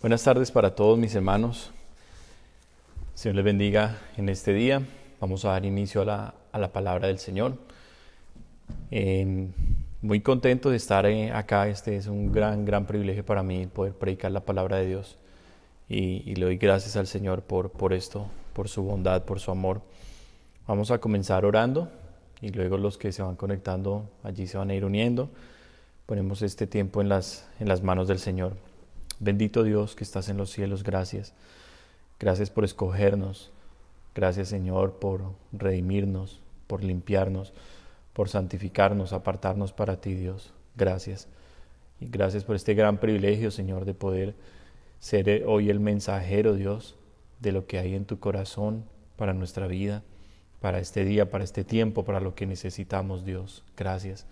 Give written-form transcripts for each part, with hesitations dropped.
Buenas tardes para todos mis hermanos. Señor les bendiga en este día. Vamos a dar inicio a la palabra del Señor. Muy contento de estar acá. Este es un gran privilegio para mí poder predicar la palabra de Dios. Y le doy gracias al Señor por esto, por su bondad, por su amor. Vamos a comenzar orando y luego los que se van conectando allí se van a ir uniendo. Ponemos este tiempo en las manos del Señor. Bendito Dios que estás en los cielos, gracias. Gracias por escogernos. Gracias, Señor, por redimirnos, por limpiarnos, por santificarnos, apartarnos para ti, Dios. Gracias. Y gracias por este gran privilegio, Señor, de poder ser hoy el mensajero, Dios, de lo que hay en tu corazón para nuestra vida, para este día, para este tiempo, para lo que necesitamos, Dios. Gracias.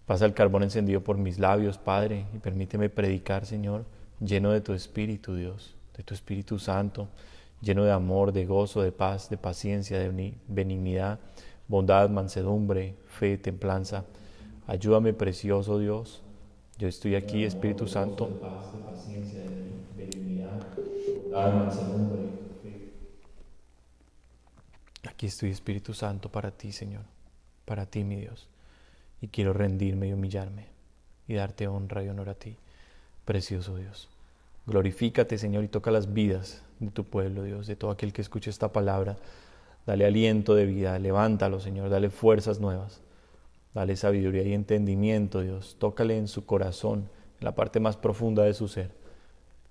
Pasa el carbón encendido por mis labios, Padre, y permíteme predicar, Señor, lleno de tu Espíritu, Dios, de tu Espíritu Santo, lleno de amor, de gozo, de paz, de paciencia, de benignidad, bondad, mansedumbre, fe, templanza. Ayúdame, precioso Dios. Yo estoy aquí, Espíritu Santo. De paz, de paciencia, de benignidad, bondad, mansedumbre, fe. Aquí estoy, Espíritu Santo, para ti, Señor, para ti, mi Dios. Y quiero rendirme y humillarme y darte honra y honor a ti, precioso Dios. Glorifícate, Señor, y toca las vidas de tu pueblo, Dios, de todo aquel que escuche esta palabra. Dale aliento de vida, levántalo, Señor, dale fuerzas nuevas, dale sabiduría y entendimiento, Dios. Tócale en su corazón, en la parte más profunda de su ser.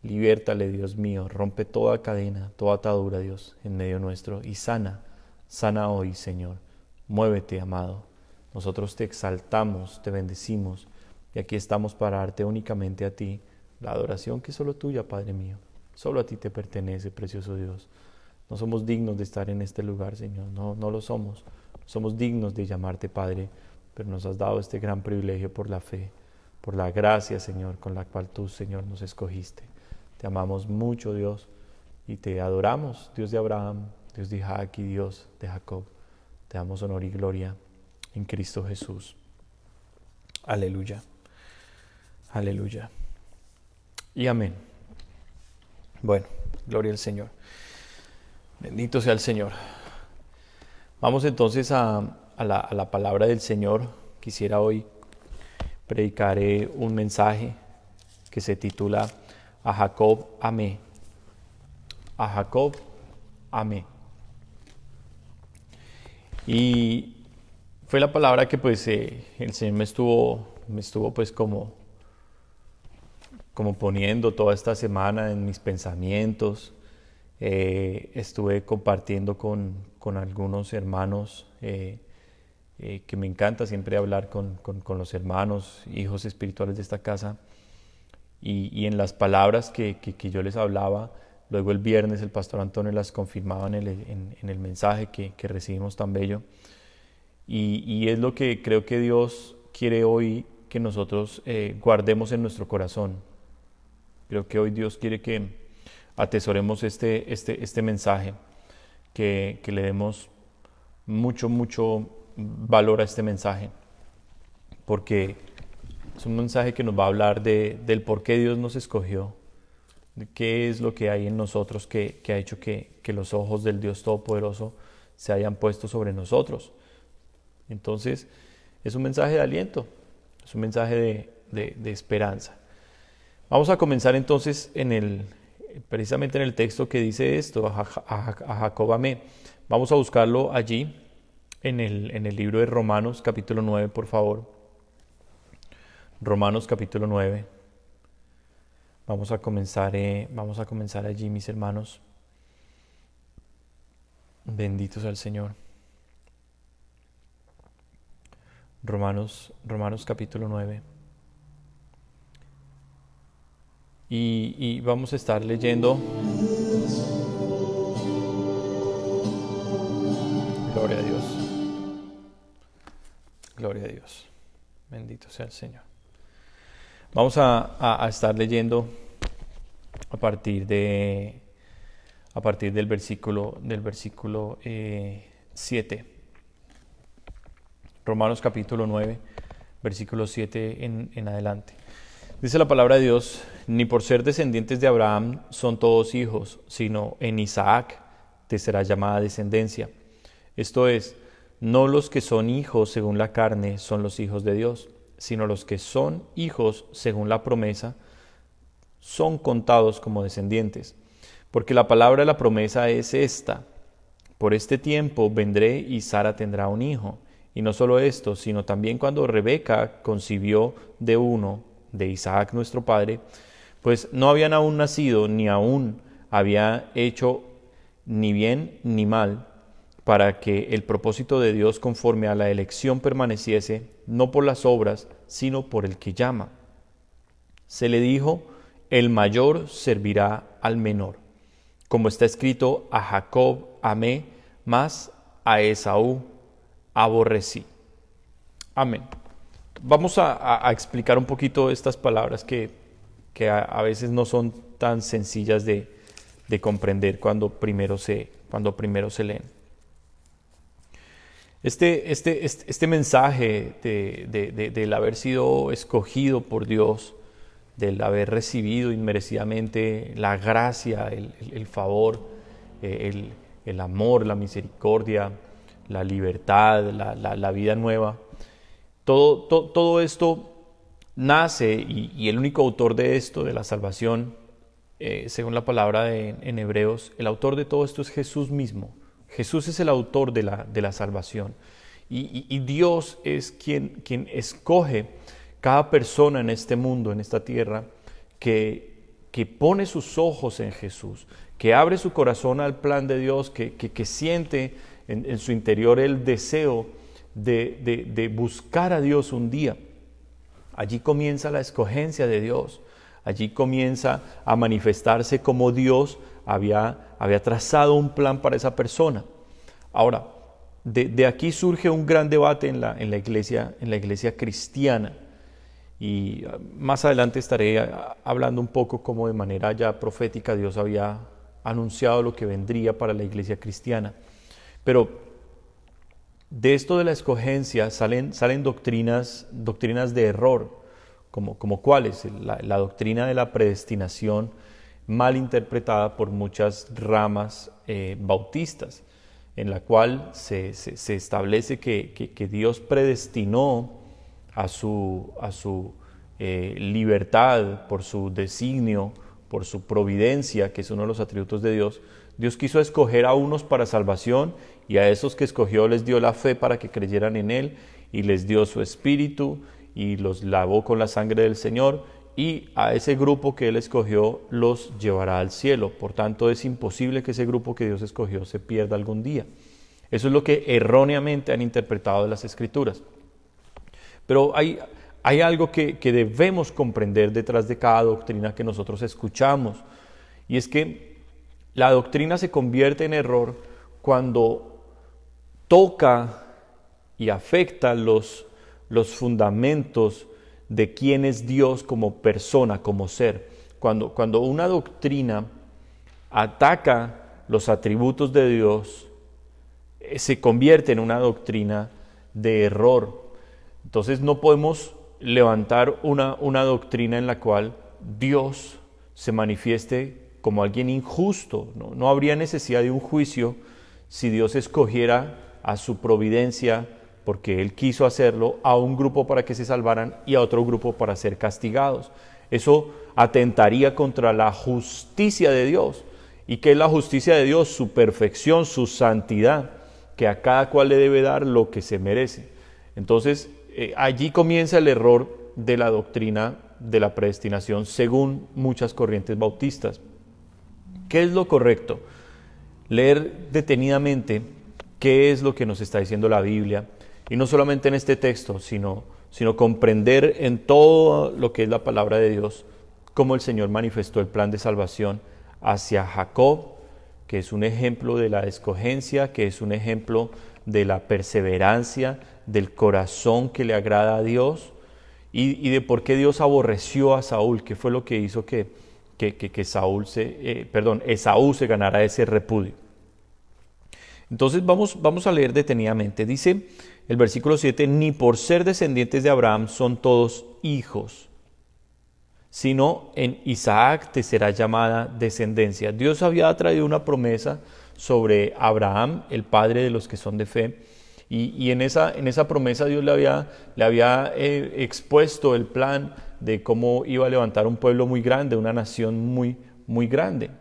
Libértale, Dios mío, rompe toda cadena, toda atadura, Dios, en medio nuestro. Y sana hoy, Señor. Muévete, amado. Nosotros te exaltamos, te bendecimos, y aquí estamos para darte únicamente a ti la adoración que es solo tuya, Padre mío. Solo a ti te pertenece, precioso Dios. No somos dignos de estar en este lugar, Señor. No lo somos. Somos dignos de llamarte Padre, pero nos has dado este gran privilegio por la fe, por la gracia, Señor, con la cual tú, Señor, nos escogiste. Te amamos mucho, Dios, y te adoramos, Dios de Abraham, Dios de Isaac y Dios de Jacob. Te damos honor y gloria en Cristo Jesús. Aleluya. Aleluya. Y amén. Bueno, gloria al Señor. Bendito sea el Señor. Vamos entonces a la palabra del Señor. Quisiera hoy predicar un mensaje que se titula A Jacob amé. A Jacob amé. Y fue la palabra que pues el Señor me estuvo pues como poniendo toda esta semana en mis pensamientos. Estuve compartiendo con algunos hermanos que me encanta siempre hablar con los hermanos, hijos espirituales de esta casa, y en las palabras que yo les hablaba, luego el viernes el pastor Antonio las confirmaba en el mensaje que recibimos tan bello, y es lo que creo que Dios quiere hoy que nosotros guardemos en nuestro corazón. Creo que hoy Dios quiere que atesoremos este mensaje, que le demos mucho valor a este mensaje, porque es un mensaje que nos va a hablar del por qué Dios nos escogió, de qué es lo que hay en nosotros que ha hecho que los ojos del Dios Todopoderoso se hayan puesto sobre nosotros. Entonces, es un mensaje de aliento, es un mensaje de esperanza. Vamos a comenzar entonces precisamente en el texto que dice esto, a Jacob amé. Vamos a buscarlo allí en el libro de Romanos capítulo 9, por favor. Romanos capítulo 9. Vamos a comenzar allí, mis hermanos. Bendito sea el Señor. Romanos capítulo 9. Y vamos a estar leyendo. Gloria a Dios. Gloria a Dios. Bendito sea el Señor. Vamos a estar leyendo a partir del versículo 7. Romanos capítulo 9, versículo 7 en adelante. Dice la palabra de Dios: ni por ser descendientes de Abraham son todos hijos, sino en Isaac te será llamada descendencia. Esto es, no los que son hijos según la carne son los hijos de Dios, sino los que son hijos según la promesa son contados como descendientes. Porque la palabra de la promesa es esta: por este tiempo vendré y Sara tendrá un hijo. Y no solo esto, sino también cuando Rebeca concibió de uno, de Isaac nuestro padre, pues no habían aún nacido, ni aún había hecho ni bien ni mal, para que el propósito de Dios conforme a la elección permaneciese, no por las obras, sino por el que llama. Se le dijo: el mayor servirá al menor. Como está escrito: a Jacob amé, mas a Esaú aborrecí. Amén. Vamos a explicar un poquito estas palabras que a veces no son tan sencillas de comprender cuando primero se leen. Este mensaje del haber sido escogido por Dios, del haber recibido inmerecidamente la gracia, el favor, el amor, la misericordia, la libertad, la vida nueva, todo esto nace, y el único autor de esto, de la salvación, según la palabra en Hebreos, el autor de todo esto es Jesús mismo. Jesús es el autor de la salvación, y Dios es quien escoge cada persona en este mundo, en esta tierra, que pone sus ojos en Jesús, que abre su corazón al plan de Dios, que siente en su interior el deseo de buscar a Dios un día. Allí comienza la escogencia de Dios. Allí comienza a manifestarse como Dios había trazado un plan para esa persona. Ahora, de aquí surge un gran debate en la iglesia cristiana. Y más adelante estaré hablando un poco cómo de manera ya profética Dios había anunciado lo que vendría para la iglesia cristiana. Pero de esto de la escogencia salen doctrinas de error, como cuáles: la doctrina de la predestinación, mal interpretada por muchas ramas bautistas, en la cual se establece que Dios predestinó a su libertad, por su designio, por su providencia, que es uno de los atributos de Dios. Dios quiso escoger a unos para salvación, y a esos que escogió les dio la fe para que creyeran en Él, y les dio su espíritu, y los lavó con la sangre del Señor, y a ese grupo que Él escogió los llevará al cielo. Por tanto, es imposible que ese grupo que Dios escogió se pierda algún día. Eso es lo que erróneamente han interpretado de las Escrituras. Pero hay algo que debemos comprender detrás de cada doctrina que nosotros escuchamos, y es que la doctrina se convierte en error cuando toca y afecta los fundamentos de quién es Dios como persona, como ser. Cuando una doctrina ataca los atributos de Dios, se convierte en una doctrina de error. Entonces no podemos levantar una doctrina en la cual Dios se manifieste como alguien injusto. No habría necesidad de un juicio si Dios escogiera a su providencia, porque Él quiso hacerlo, a un grupo para que se salvaran y a otro grupo para ser castigados. Eso atentaría contra la justicia de Dios. ¿Y qué es la justicia de Dios? Su perfección, su santidad, que a cada cual le debe dar lo que se merece. Entonces, allí comienza el error de la doctrina de la predestinación según muchas corrientes bautistas. ¿Qué es lo correcto? Leer detenidamente qué es lo que nos está diciendo la Biblia, y no solamente en este texto, sino comprender en todo lo que es la palabra de Dios cómo el Señor manifestó el plan de salvación hacia Jacob, que es un ejemplo de la escogencia, que es un ejemplo de la perseverancia, del corazón que le agrada a Dios, y de por qué Dios aborreció a Saúl, que fue lo que hizo que Esaú se ganara ese repudio. Entonces vamos a leer detenidamente. Dice el versículo 7: ni por ser descendientes de Abraham son todos hijos, sino en Isaac te será llamada descendencia. Dios había traído una promesa sobre Abraham, el padre de los que son de fe, y en esa promesa Dios le había expuesto el plan de cómo iba a levantar un pueblo muy grande, una nación muy, muy grande.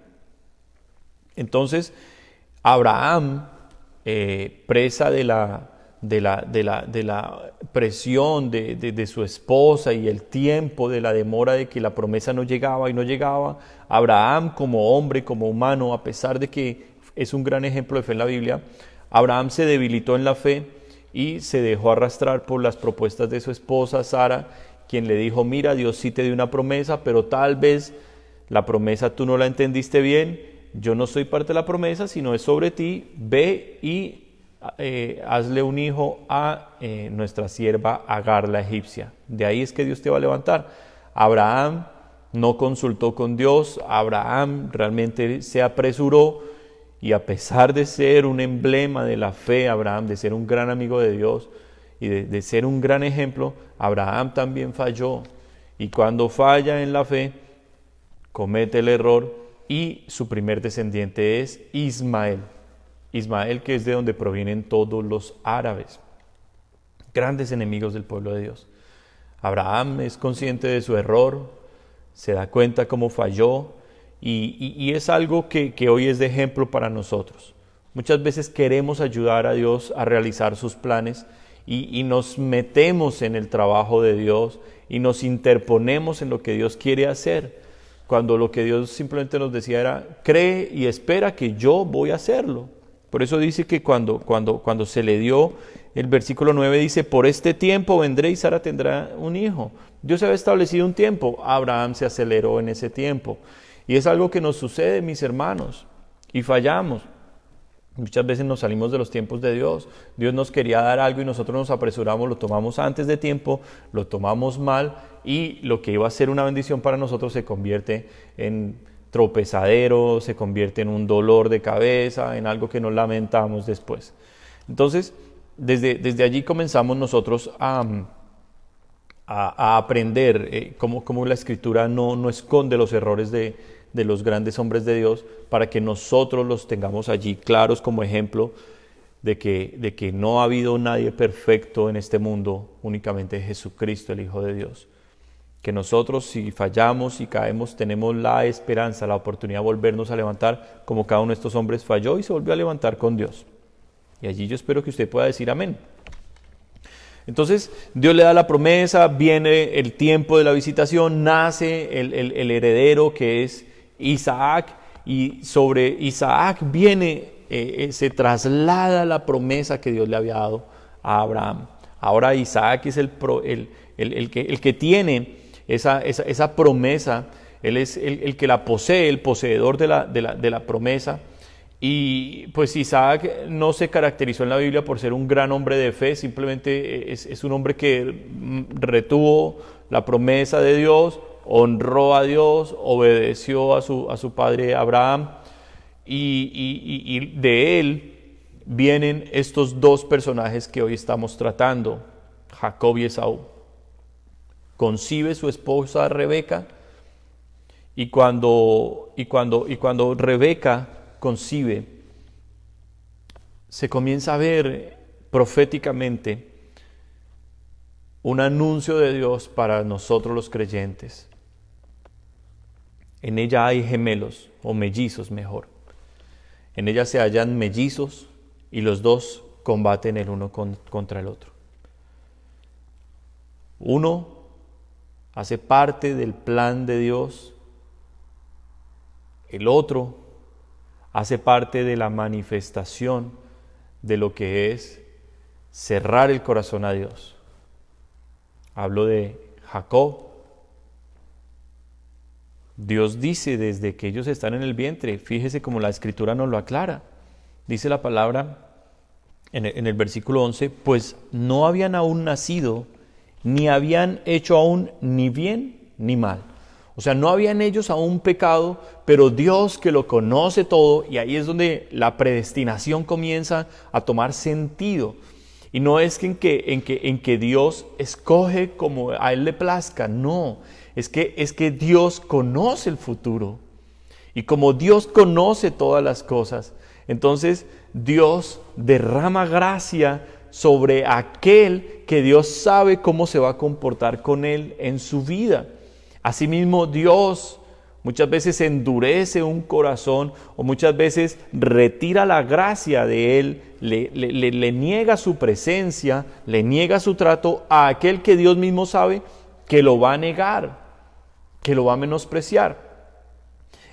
Entonces, Abraham, presa de la presión de su esposa y el tiempo de la demora de que la promesa no llegaba y no llegaba, Abraham como hombre, como humano, a pesar de que es un gran ejemplo de fe en la Biblia, Abraham se debilitó en la fe y se dejó arrastrar por las propuestas de su esposa Sara, quien le dijo: mira, Dios sí te dio una promesa, pero tal vez la promesa tú no la entendiste bien, yo no soy parte de la promesa, sino es sobre ti, ve y hazle un hijo a nuestra sierva Agar la egipcia. De ahí es que Dios te va a levantar. Abraham no consultó con Dios, Abraham realmente se apresuró, y a pesar de ser un emblema de la fe, Abraham, de ser un gran amigo de Dios y de ser un gran ejemplo, Abraham también falló. Y cuando falla en la fe, comete el error, y su primer descendiente es Ismael. Ismael, que es de donde provienen todos los árabes, grandes enemigos del pueblo de Dios. Abraham es consciente de su error, se da cuenta cómo falló, y es algo que hoy es de ejemplo para nosotros. Muchas veces queremos ayudar a Dios a realizar sus planes y nos metemos en el trabajo de Dios y nos interponemos en lo que Dios quiere hacer, cuando lo que Dios simplemente nos decía era: cree y espera que yo voy a hacerlo. Por eso dice que cuando se le dio, el versículo 9 dice: por este tiempo vendré y Sara tendrá un hijo. Dios había establecido un tiempo, Abraham se aceleró en ese tiempo. Y es algo que nos sucede, mis hermanos, y fallamos. Muchas veces nos salimos de los tiempos de Dios. Dios nos quería dar algo y nosotros nos apresuramos, lo tomamos antes de tiempo, lo tomamos mal, y lo que iba a ser una bendición para nosotros se convierte en tropezadero, se convierte en un dolor de cabeza, en algo que nos lamentamos después. Entonces, desde allí comenzamos nosotros a aprender cómo la Escritura no esconde los errores de los grandes hombres de Dios, para que nosotros los tengamos allí claros como ejemplo de que no ha habido nadie perfecto en este mundo, únicamente Jesucristo, el Hijo de Dios. Que nosotros, si fallamos y caemos, tenemos la esperanza, la oportunidad de volvernos a levantar, como cada uno de estos hombres falló y se volvió a levantar con Dios. Y allí yo espero que usted pueda decir amén. Entonces Dios le da la promesa, viene el tiempo de la visitación, nace el heredero, que es Isaac, y sobre Isaac se traslada la promesa que Dios le había dado a Abraham. Ahora Isaac es el que tiene esa promesa, él es el que la posee, el poseedor de la promesa. Y pues Isaac no se caracterizó en la Biblia por ser un gran hombre de fe, simplemente es un hombre que retuvo la promesa de Dios, honró a Dios, obedeció a su padre Abraham, y de él vienen estos dos personajes que hoy estamos tratando, Jacob y Esaú. Concibe su esposa Rebeca, y cuando Rebeca concibe, se comienza a ver proféticamente un anuncio de Dios para nosotros los creyentes. En ella hay gemelos, o mellizos mejor. En ella se hallan mellizos, y los dos combaten el uno contra el otro. Uno hace parte del plan de Dios, el otro hace parte de la manifestación de lo que es cerrar el corazón a Dios. Hablo de Jacob. Dios dice desde que ellos están en el vientre, fíjese cómo la Escritura nos lo aclara. Dice la palabra en el versículo 11, pues no habían aún nacido, ni habían hecho aún ni bien ni mal. O sea, no habían ellos aún pecado, pero Dios, que lo conoce todo, y ahí es donde la predestinación comienza a tomar sentido. Y no es en que Dios escoge como a Él le plazca, no. Es que Dios conoce el futuro. Y como Dios conoce todas las cosas, entonces Dios derrama gracia sobre aquel que Dios sabe cómo se va a comportar con él en su vida. Asimismo, Dios muchas veces endurece un corazón o muchas veces retira la gracia de él, le niega su presencia, le niega su trato a aquel que Dios mismo sabe que lo va a negar, que lo va a menospreciar.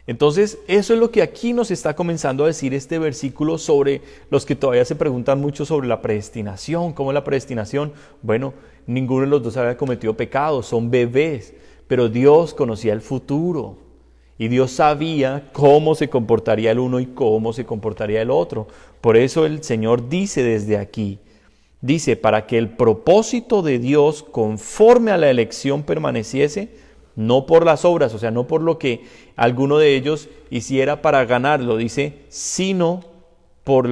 Entonces, eso es lo que aquí nos está comenzando a decir este versículo sobre los que todavía se preguntan mucho sobre la predestinación. ¿Cómo es la predestinación? Bueno, ninguno de los dos había cometido pecado, son bebés, pero Dios conocía el futuro y Dios sabía cómo se comportaría el uno y cómo se comportaría el otro. Por eso el Señor dice desde aquí, dice, para que el propósito de Dios conforme a la elección permaneciese, no por las obras, o sea, no por lo que alguno de ellos hiciera para ganarlo, dice, sino por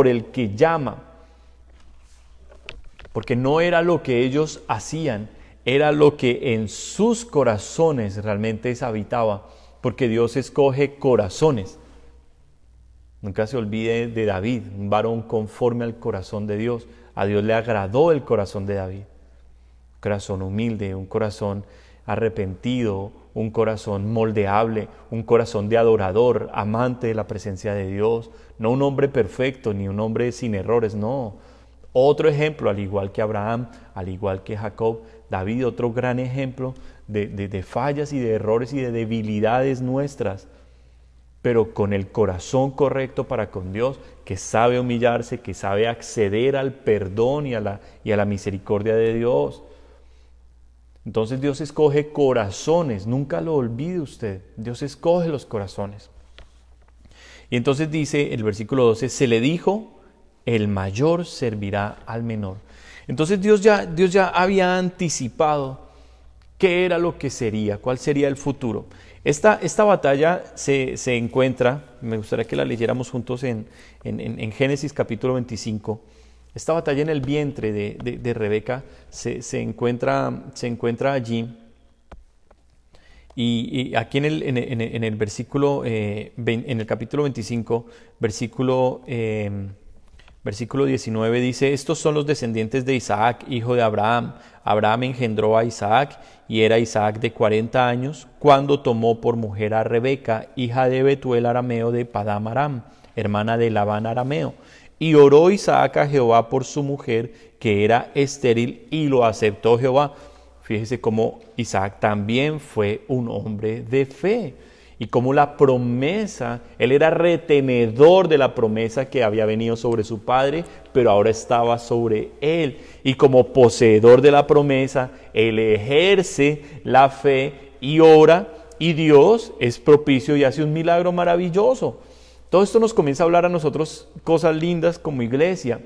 el que llama. Porque no era lo que ellos hacían, era lo que en sus corazones realmente habitaba, porque Dios escoge corazones. Nunca se olvide de David, un varón conforme al corazón de Dios. A Dios le agradó el corazón de David. Un corazón humilde, un corazón arrepentido, un corazón moldeable, un corazón de adorador, amante de la presencia de Dios, no un hombre perfecto ni un hombre sin errores, no. Otro ejemplo, al igual que Abraham, al igual que Jacob, David, otro gran ejemplo de fallas y de errores y de debilidades nuestras, pero con el corazón correcto para con Dios, que sabe humillarse, que sabe acceder al perdón y a la misericordia de Dios. Entonces Dios escoge corazones, nunca lo olvide usted, Dios escoge los corazones. Y entonces dice el versículo 12, se le dijo, el mayor servirá al menor. Entonces Dios ya había anticipado qué era lo que sería, cuál sería el futuro. Esta batalla se encuentra, me gustaría que la leyéramos juntos en Génesis capítulo 25, esta batalla en el vientre de Rebeca se encuentra allí. Y aquí en el versículo, en el capítulo 25, versículo 19 dice, estos son los descendientes de Isaac, hijo de Abraham. Abraham engendró a Isaac y era Isaac de 40 años cuando tomó por mujer a Rebeca, hija de Betuel arameo de Padán Aram, hermana de Labán arameo. Y oró Isaac a Jehová por su mujer, que era estéril, y lo aceptó Jehová. Fíjese cómo Isaac también fue un hombre de fe. Y cómo la promesa, él era retenedor de la promesa que había venido sobre su padre, pero ahora estaba sobre él. Y como poseedor de la promesa, él ejerce la fe y ora, y Dios es propicio y hace un milagro maravilloso. Todo esto nos comienza a hablar a nosotros cosas lindas como iglesia.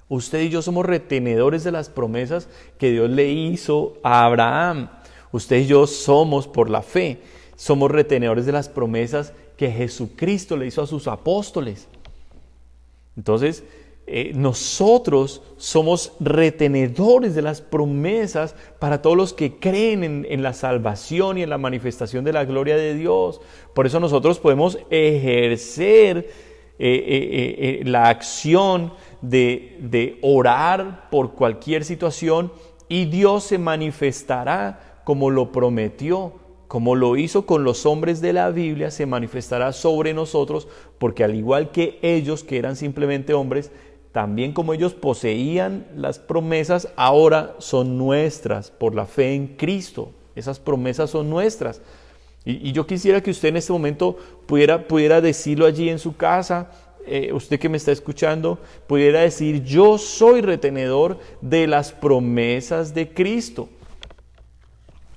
Usted y yo somos retenedores de las promesas que Dios le hizo a Abraham. Usted y yo somos por la fe. Somos retenedores de las promesas que Jesucristo le hizo a sus apóstoles. Entonces, nosotros somos retenedores de las promesas para todos los que creen en la salvación y en la manifestación de la gloria de Dios. Por eso nosotros podemos ejercer la acción de orar por cualquier situación y Dios se manifestará como lo prometió. Como lo hizo con los hombres de la Biblia, se manifestará sobre nosotros, porque al igual que ellos, que eran simplemente hombres, también como ellos poseían las promesas, ahora son nuestras por la fe en Cristo. Esas promesas son nuestras. Y yo quisiera que usted en este momento pudiera decirlo allí en su casa, usted que me está escuchando, pudiera decir, yo soy retenedor de las promesas de Cristo.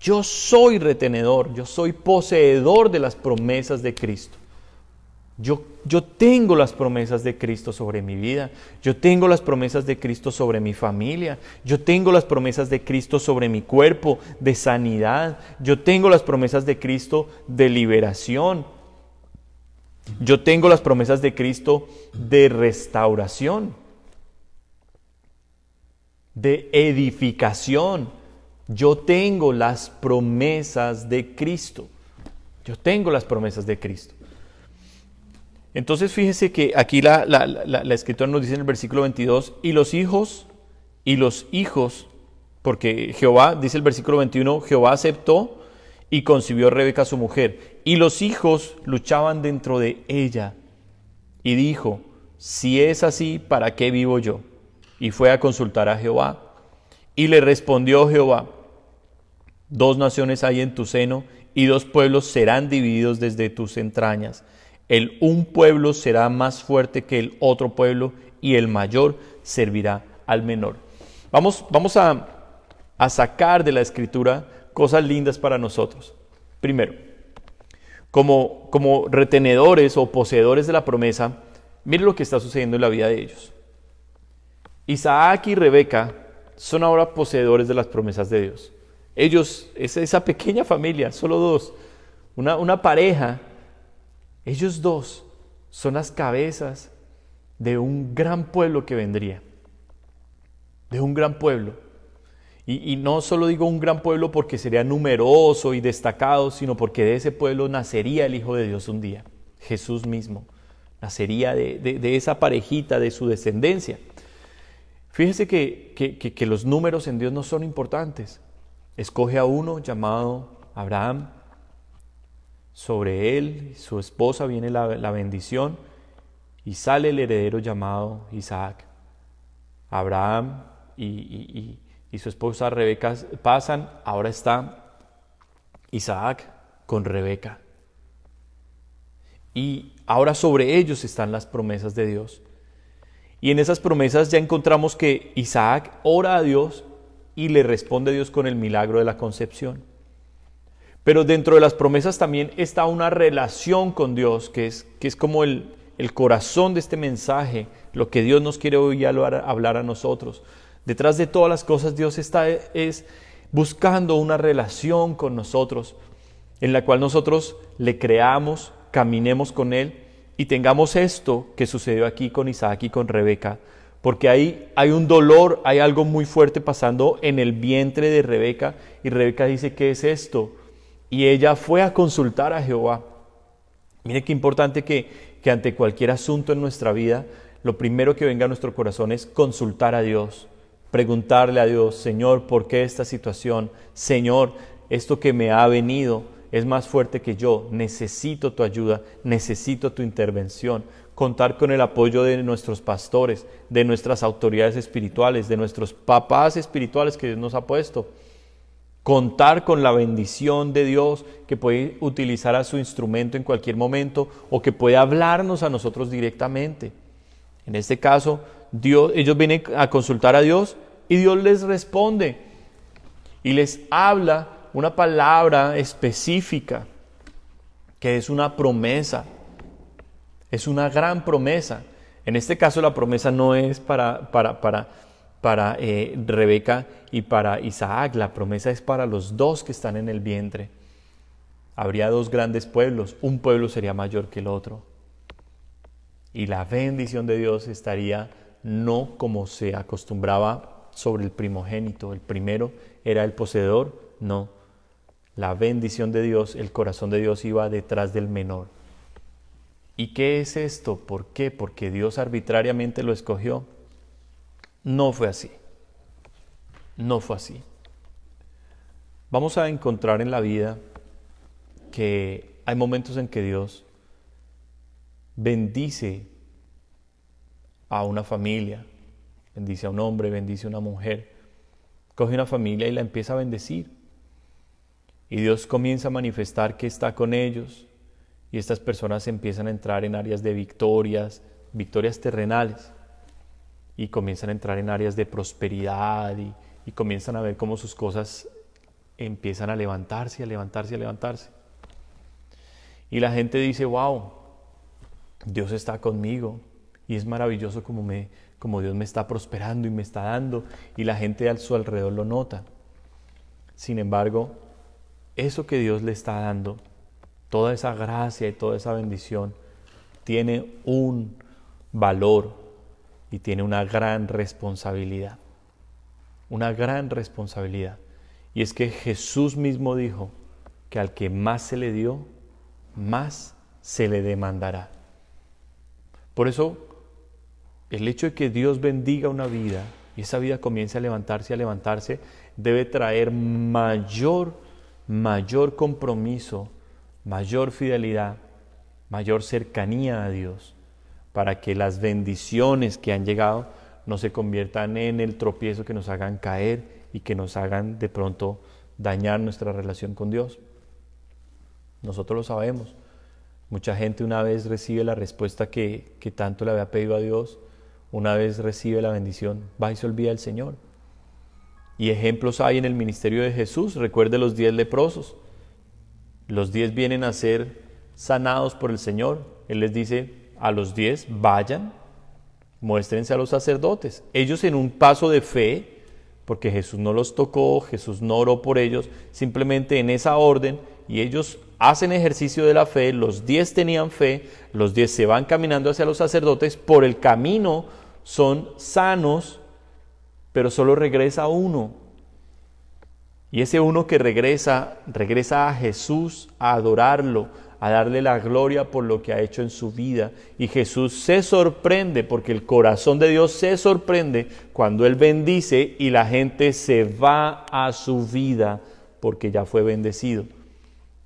Yo soy retenedor, yo soy poseedor de las promesas de Cristo. Yo tengo las promesas de Cristo sobre mi vida, yo tengo las promesas de Cristo sobre mi familia, yo tengo las promesas de Cristo sobre mi cuerpo, de sanidad, yo tengo las promesas de Cristo de liberación, yo tengo las promesas de Cristo de restauración, de edificación, Yo tengo las promesas de Cristo. Yo tengo las promesas de Cristo. Entonces fíjese que aquí la escritura nos dice en el versículo 22, y los hijos, porque Jehová, dice el versículo 21, Jehová aceptó y concibió a Rebeca su mujer, y los hijos luchaban dentro de ella, y dijo, si es así, ¿para qué vivo yo? Y fue a consultar a Jehová, y le respondió Jehová, 2 naciones hay en tu seno, y 2 pueblos serán divididos desde tus entrañas. Un pueblo será más fuerte que el otro pueblo, y el mayor servirá al menor. Vamos a sacar de la Escritura cosas lindas para nosotros. Primero, como retenedores o poseedores de la promesa, miren lo que está sucediendo en la vida de ellos. Isaac y Rebeca son ahora poseedores de las promesas de Dios. Ellos, esa pequeña familia, solo 2, una pareja, ellos 2 son las cabezas de un gran pueblo que vendría. De un gran pueblo. Y no solo digo un gran pueblo porque sería numeroso y destacado, sino porque de ese pueblo nacería el Hijo de Dios un día. Jesús mismo. Nacería de esa parejita, de su descendencia. Fíjese que los números en Dios no son importantes. Escoge a uno llamado Abraham. Sobre él, su esposa, viene la bendición y sale el heredero llamado Isaac. Abraham y su esposa Rebeca pasan, ahora está Isaac con Rebeca. Y ahora sobre ellos están las promesas de Dios. Y en esas promesas ya encontramos que Isaac ora a Dios y le responde a Dios con el milagro de la concepción. Pero dentro de las promesas también está una relación con Dios, que es como el corazón de este mensaje, lo que Dios nos quiere hoy hablar a nosotros. Detrás de todas las cosas Dios es buscando una relación con nosotros, en la cual nosotros le creamos, caminemos con Él y tengamos esto que sucedió aquí con Isaac y con Rebeca, porque ahí hay un dolor, hay algo muy fuerte pasando en el vientre de Rebeca, y Rebeca dice, ¿qué es esto? Y ella fue a consultar a Jehová. Mire qué importante que ante cualquier asunto en nuestra vida, lo primero que venga a nuestro corazón es consultar a Dios, preguntarle a Dios, Señor, ¿por qué esta situación? Señor, esto que me ha venido es más fuerte que yo, necesito tu ayuda, necesito tu intervención. Contar con el apoyo de nuestros pastores, de nuestras autoridades espirituales, de nuestros papás espirituales que Dios nos ha puesto. Contar con la bendición de Dios que puede utilizar a su instrumento en cualquier momento o que puede hablarnos a nosotros directamente. En este caso, ellos vienen a consultar a Dios y Dios les responde y les habla una palabra específica que es una promesa. Es una gran promesa. En este caso la promesa no es para Rebeca y para Isaac, la promesa es para los 2 que están en el vientre. Habría 2 grandes pueblos, un pueblo sería mayor que el otro. Y la bendición de Dios estaría no como se acostumbraba sobre el primogénito, el primero era el poseedor, no. La bendición de Dios, el corazón de Dios iba detrás del menor. ¿Y qué es esto? ¿Por qué? Porque Dios arbitrariamente lo escogió. No fue así. No fue así. Vamos a encontrar en la vida que hay momentos en que Dios bendice a una familia, bendice a un hombre, bendice a una mujer, coge una familia y la empieza a bendecir. Y Dios comienza a manifestar que está con ellos y estas personas empiezan a entrar en áreas de victorias terrenales. Y comienzan a entrar en áreas de prosperidad y comienzan a ver cómo sus cosas empiezan a levantarse, a levantarse, a levantarse. Y la gente dice, wow, Dios está conmigo y es maravilloso como Dios me está prosperando y me está dando, y la gente a su alrededor lo nota. Sin embargo, eso que Dios le está dando, toda esa gracia y toda esa bendición, tiene un valor y tiene una gran responsabilidad. Una gran responsabilidad. Y es que Jesús mismo dijo que al que más se le dio, más se le demandará. Por eso, el hecho de que Dios bendiga una vida y esa vida comience a levantarse, debe traer mayor compromiso, mayor fidelidad, mayor cercanía a Dios, para que las bendiciones que han llegado no se conviertan en el tropiezo que nos hagan caer y que nos hagan de pronto dañar nuestra relación con Dios. Nosotros lo sabemos. Mucha gente una vez recibe la respuesta que tanto le había pedido a Dios, una vez recibe la bendición, va y se olvida del Señor. Y ejemplos hay en el ministerio de Jesús. Recuerde los 10 leprosos. Los 10 vienen a ser sanados por el Señor. Él les dice a los 10, vayan, muéstrense a los sacerdotes. Ellos en un paso de fe, porque Jesús no los tocó, Jesús no oró por ellos, simplemente en esa orden, y ellos hacen ejercicio de la fe. Los 10 tenían fe, los 10 se van caminando hacia los sacerdotes, por el camino son sanos, pero solo regresa uno. Y ese uno que regresa a Jesús a adorarlo, a darle la gloria por lo que ha hecho en su vida. Y Jesús se sorprende, porque el corazón de Dios se sorprende cuando Él bendice y la gente se va a su vida porque ya fue bendecido.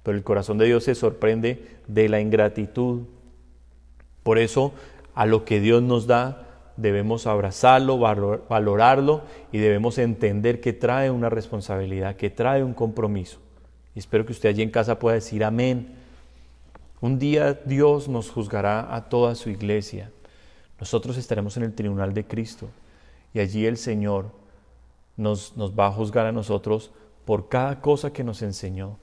Pero el corazón de Dios se sorprende de la ingratitud. Por eso, a lo que Dios nos da, debemos abrazarlo, valorarlo, y debemos entender que trae una responsabilidad, que trae un compromiso. Y espero que usted allí en casa pueda decir amén. Un día Dios nos juzgará a toda su iglesia. Nosotros estaremos en el tribunal de Cristo, y allí el Señor nos va a juzgar a nosotros por cada cosa que nos enseñó.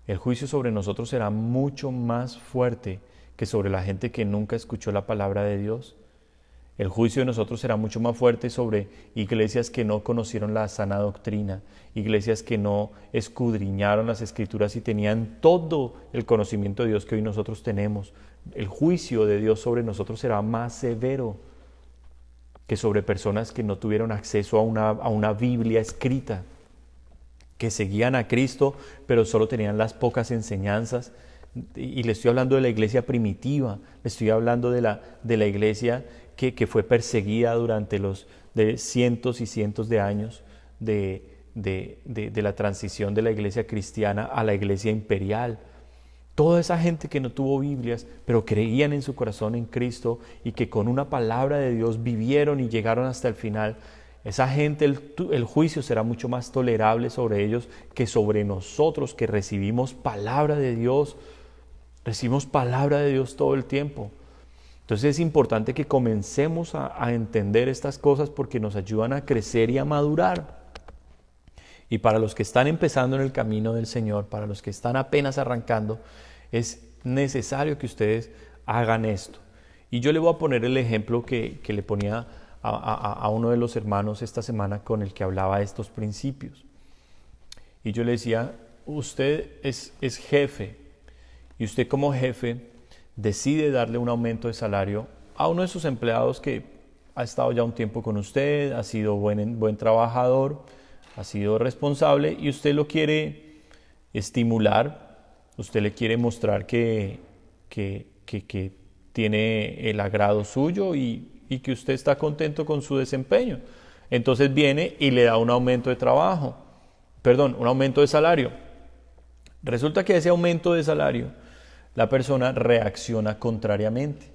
El juicio sobre nosotros será mucho más fuerte que sobre la gente que nunca escuchó la palabra de Dios. El juicio de nosotros será mucho más fuerte sobre iglesias que no conocieron la sana doctrina, iglesias que no escudriñaron las Escrituras y tenían todo el conocimiento de Dios que hoy nosotros tenemos. El juicio de Dios sobre nosotros será más severo que sobre personas que no tuvieron acceso a una Biblia escrita, que seguían a Cristo, pero solo tenían las pocas enseñanzas. Y le estoy hablando de la iglesia primitiva, le estoy hablando de la iglesia que fue perseguida durante los cientos y cientos de años de la transición de la iglesia cristiana a la iglesia imperial. Toda esa gente que no tuvo Biblias, pero creían en su corazón en Cristo y que con una palabra de Dios vivieron y llegaron hasta el final. Esa gente, el juicio será mucho más tolerable sobre ellos que sobre nosotros, que recibimos palabra de Dios. Recibimos palabra de Dios todo el tiempo. Entonces es importante que comencemos a entender estas cosas, porque nos ayudan a crecer y a madurar. Y para los que están empezando en el camino del Señor, para los que están apenas arrancando, es necesario que ustedes hagan esto. Y yo le voy a poner el ejemplo que le ponía a uno de los hermanos esta semana con el que hablaba de estos principios. Y yo le decía, usted es jefe, y usted como jefe decide darle un aumento de salario a uno de sus empleados que ha estado ya un tiempo con usted, ha sido buen trabajador, ha sido responsable, y usted lo quiere estimular, usted le quiere mostrar que tiene el agrado suyo y que usted está contento con su desempeño. Entonces viene y le da un aumento de un aumento de salario. Resulta que ese aumento de salario, la persona reacciona contrariamente.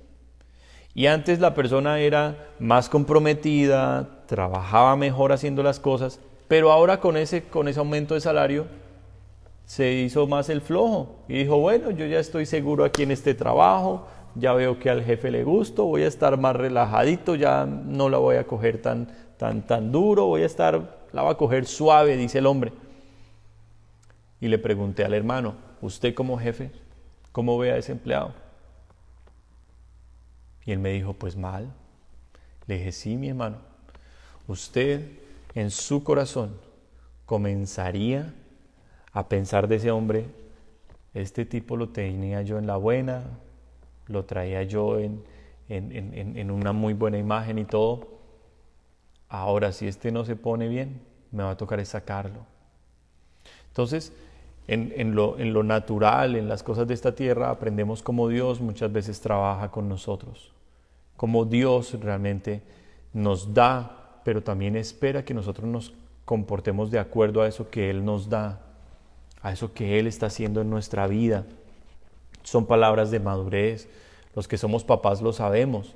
Y antes la persona era más comprometida, trabajaba mejor haciendo las cosas, pero ahora con ese aumento de salario se hizo más el flojo y dijo, bueno, yo ya estoy seguro aquí en este trabajo, ya veo que al jefe le gusto, voy a estar más relajadito, ya no la voy a coger tan duro, la voy a coger suave, dice el hombre. Y le pregunté al hermano, ¿usted como jefe, cómo ve a ese empleado? Y él me dijo, pues mal. Le dije, sí, mi hermano, usted en su corazón comenzaría a pensar de ese hombre, este tipo lo tenía yo en la buena, lo traía yo en una muy buena imagen y todo. Ahora, si este no se pone bien, me va a tocar es sacarlo. Entonces, en lo natural, en las cosas de esta tierra, aprendemos cómo Dios muchas veces trabaja con nosotros, cómo Dios realmente nos da, pero también espera que nosotros nos comportemos de acuerdo a eso que Él nos da, a eso que Él está haciendo en nuestra vida. Son palabras de madurez. Los que somos papás lo sabemos.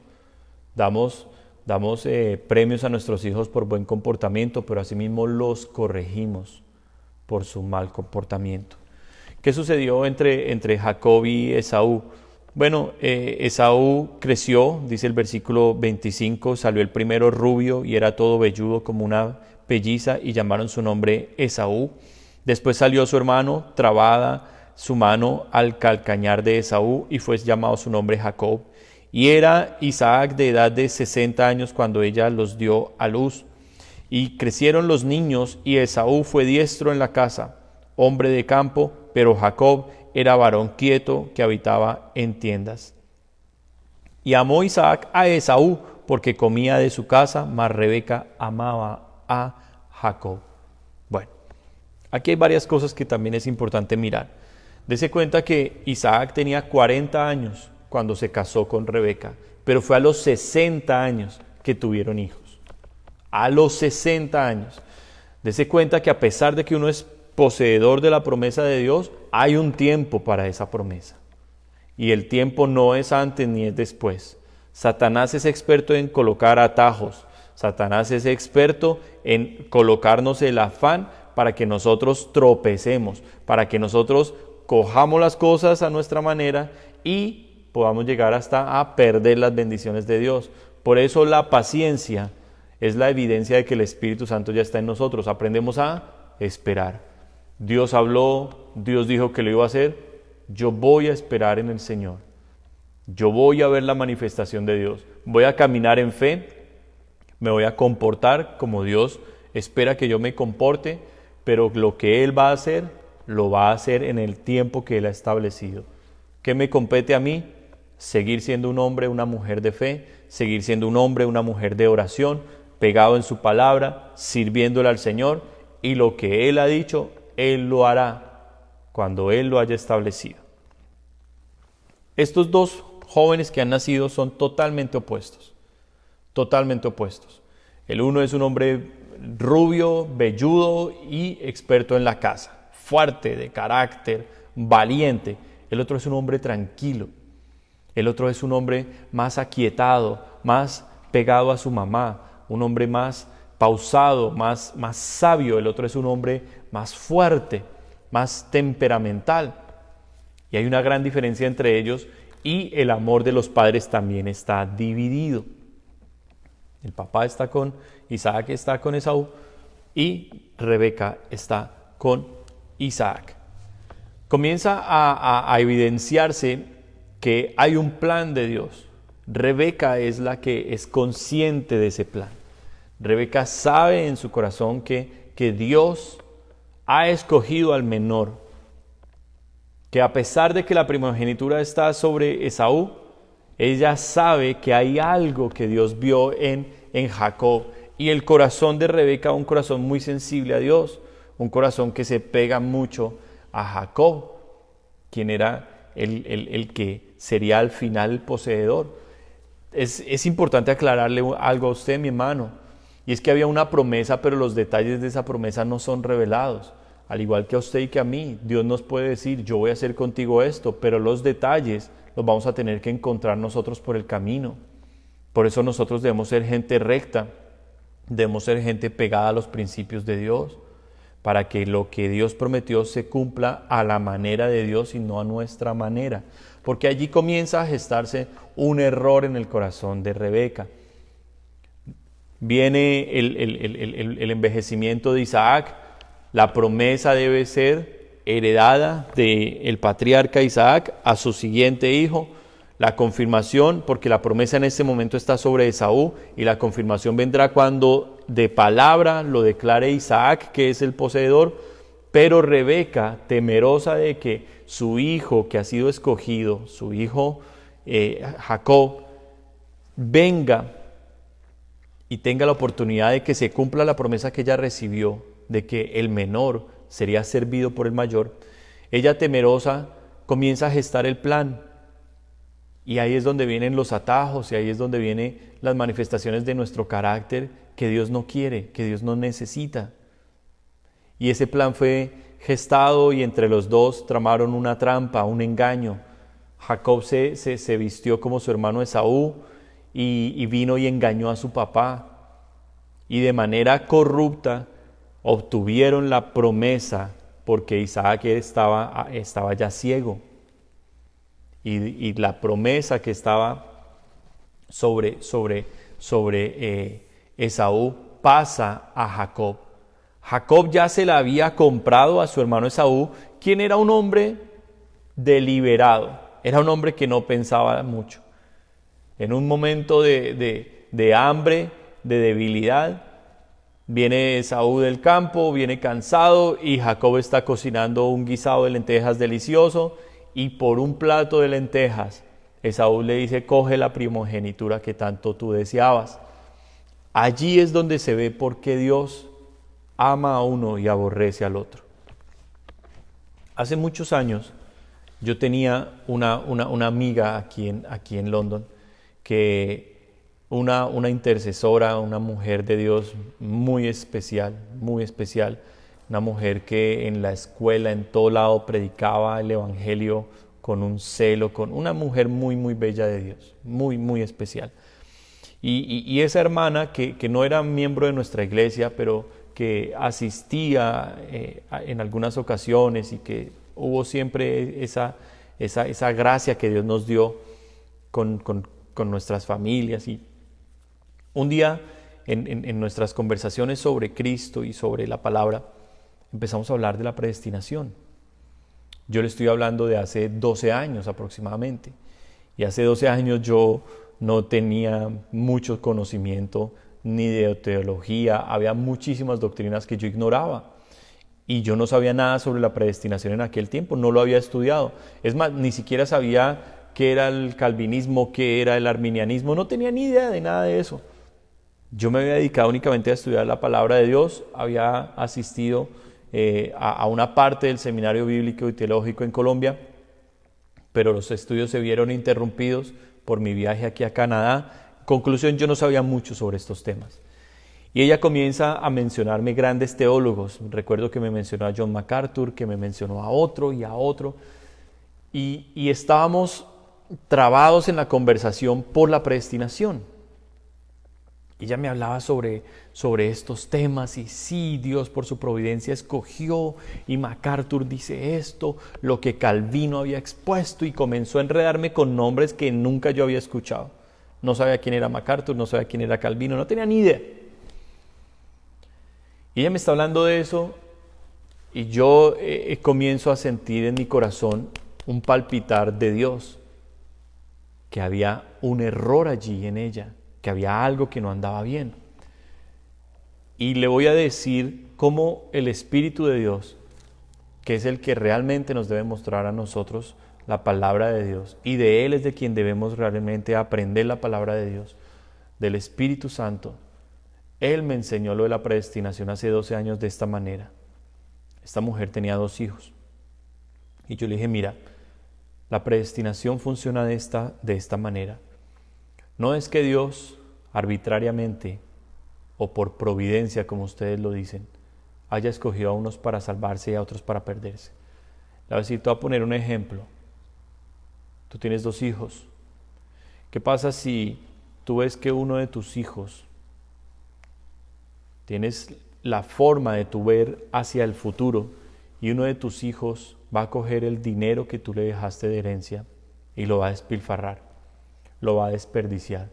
Damos premios a nuestros hijos por buen comportamiento, pero asimismo los corregimos por su mal comportamiento. ¿Qué sucedió entre Jacob y Esaú? Bueno, Esaú creció, dice el versículo 25, salió el primero rubio y era todo velludo como una pelliza y llamaron su nombre Esaú. Después salió su hermano, trabada su mano al calcañar de Esaú y fue llamado su nombre Jacob. Y era Isaac de edad de 60 años cuando ella los dio a luz. Y crecieron los niños y Esaú fue diestro en la casa, hombre de campo, pero Jacob era varón quieto que habitaba en tiendas. Y amó Isaac a Esaú porque comía de su casa, mas Rebeca amaba a Jacob. Bueno, aquí hay varias cosas que también es importante mirar. Dese cuenta que Isaac tenía 40 años cuando se casó con Rebeca, pero fue a los 60 años que tuvieron hijos. A los 60 años. Dese cuenta que a pesar de que uno es poseedor de la promesa de Dios, hay un tiempo para esa promesa. Y el tiempo no es antes ni es después. Satanás es experto en colocar atajos. Satanás es experto en colocarnos el afán para que nosotros tropecemos, para que nosotros cojamos las cosas a nuestra manera y podamos llegar hasta a perder las bendiciones de Dios. Por eso la paciencia es la evidencia de que el Espíritu Santo ya está en nosotros. Aprendemos a esperar. Dios habló, Dios dijo que lo iba a hacer. Yo voy a esperar en el Señor. Yo voy a ver la manifestación de Dios. Voy a caminar en fe. Me voy a comportar como Dios espera que yo me comporte, pero lo que Él va a hacer, lo va a hacer en el tiempo que Él ha establecido. ¿Qué me compete a mí? Seguir siendo un hombre, una mujer de fe, seguir siendo un hombre, una mujer de oración, pegado en su palabra, sirviéndole al Señor, y lo que Él ha dicho, Él lo hará cuando Él lo haya establecido. Estos dos jóvenes que han nacido son totalmente opuestos, totalmente opuestos. El uno es un hombre rubio, velludo y experto en la caza, fuerte, de carácter, valiente. El otro es un hombre tranquilo. El otro es un hombre más aquietado, más pegado a su mamá, un hombre más pausado, más sabio. El otro es un hombre más fuerte, más temperamental. Y hay una gran diferencia entre ellos y el amor de los padres también está dividido. El papá está con Isaac, está con Esaú y Rebeca está con Isaac. Comienza a evidenciarse que hay un plan de Dios. Rebeca es la que es consciente de ese plan. Rebeca sabe en su corazón que Dios ha escogido al menor, que a pesar de que la primogenitura está sobre Esaú, ella sabe que hay algo que Dios vio en Jacob. Y el corazón de Rebeca, un corazón muy sensible a Dios, un corazón que se pega mucho a Jacob, quien era el que sería al final el poseedor. Es importante aclararle algo a usted, mi hermano, y es que había una promesa, pero los detalles de esa promesa no son revelados. Al igual que a usted y que a mí, Dios nos puede decir, yo voy a hacer contigo esto, pero los detalles los vamos a tener que encontrar nosotros por el camino. Por eso nosotros debemos ser gente recta, debemos ser gente pegada a los principios de Dios, para que lo que Dios prometió se cumpla a la manera de Dios y no a nuestra manera. Porque allí comienza a gestarse un error en el corazón de Rebeca. Viene el envejecimiento de Isaac, la promesa debe ser heredada del patriarca Isaac a su siguiente hijo, la confirmación, porque la promesa en este momento está sobre Esaú, y la confirmación vendrá cuando de palabra lo declare Isaac, que es el poseedor, pero Rebeca, temerosa de que su hijo que ha sido escogido, su hijo Jacob, venga y tenga la oportunidad de que se cumpla la promesa que ella recibió, de que el menor sería servido por el mayor, ella temerosa comienza a gestar el plan. Y ahí es donde vienen los atajos, y ahí es donde vienen las manifestaciones de nuestro carácter que Dios no quiere, que Dios no necesita. Y ese plan fue gestado y entre los dos tramaron una trampa, un engaño. Jacob se vistió como su hermano Esaú y vino y engañó a su papá. Y de manera corrupta obtuvieron la promesa porque Isaac estaba ya ciego. Y la promesa que estaba sobre Esaú pasa a Jacob. Jacob ya se la había comprado a su hermano Esaú, quien era un hombre deliberado, era un hombre que no pensaba mucho. En un momento de hambre, de debilidad, viene Esaú del campo, viene cansado y Jacob está cocinando un guisado de lentejas delicioso. Y por un plato de lentejas, Esaú le dice, coge la primogenitura que tanto tú deseabas. Allí es donde se ve por qué Dios ama a uno y aborrece al otro. Hace muchos años yo tenía una amiga aquí en London, que una intercesora, una mujer de Dios muy especial, una mujer que en la escuela, en todo lado, predicaba el evangelio con un celo, con una mujer muy bella de Dios, muy especial. Y esa hermana que no era miembro de nuestra iglesia, pero que asistía en algunas ocasiones y que hubo siempre esa gracia que Dios nos dio con nuestras familias. Y un día en nuestras conversaciones sobre Cristo y sobre la palabra, empezamos a hablar de la predestinación. Yo le estoy hablando de hace 12 años aproximadamente. Y hace 12 años yo no tenía mucho conocimiento ni de teología. Había muchísimas doctrinas que yo ignoraba. Y yo no sabía nada sobre la predestinación en aquel tiempo. No lo había estudiado. Es más, ni siquiera sabía qué era el calvinismo, qué era el arminianismo. No tenía ni idea de nada de eso. Yo me había dedicado únicamente a estudiar la palabra de Dios. Había asistido a una parte del seminario bíblico y teológico en Colombia, pero los estudios se vieron interrumpidos por mi viaje aquí a Canadá. Conclusión, yo no sabía mucho sobre estos temas. Y ella comienza a mencionarme grandes teólogos. Recuerdo que me mencionó a John MacArthur, que me mencionó a otro y a otro. Y estábamos trabados en la conversación por la predestinación. Ella me hablaba sobre estos temas y sí, Dios por su providencia escogió y MacArthur dice esto, lo que Calvino había expuesto, y comenzó a enredarme con nombres que nunca yo había escuchado. No sabía quién era MacArthur, no sabía quién era Calvino, no tenía ni idea. Y ella me está hablando de eso y yo comienzo a sentir en mi corazón un palpitar de Dios, que había un error allí en ella, que había algo que no andaba bien. Y le voy a decir cómo el Espíritu de Dios, que es el que realmente nos debe mostrar a nosotros la palabra de Dios, y de Él es de quien debemos realmente aprender la palabra de Dios, del Espíritu Santo. Él me enseñó lo de la predestinación hace 12 años de esta manera. Esta mujer tenía 2 hijos. Y yo le dije, mira, la predestinación funciona de esta manera. No es que Dios arbitrariamente o por providencia, como ustedes lo dicen, haya escogido a unos para salvarse y a otros para perderse. Le voy a decir, te voy a poner un ejemplo. Tú tienes 2 hijos. ¿Qué pasa si tú ves que uno de tus hijos tienes la forma de tu ver hacia el futuro y uno de tus hijos va a coger el dinero que tú le dejaste de herencia y lo va a despilfarrar, lo va a desperdiciar?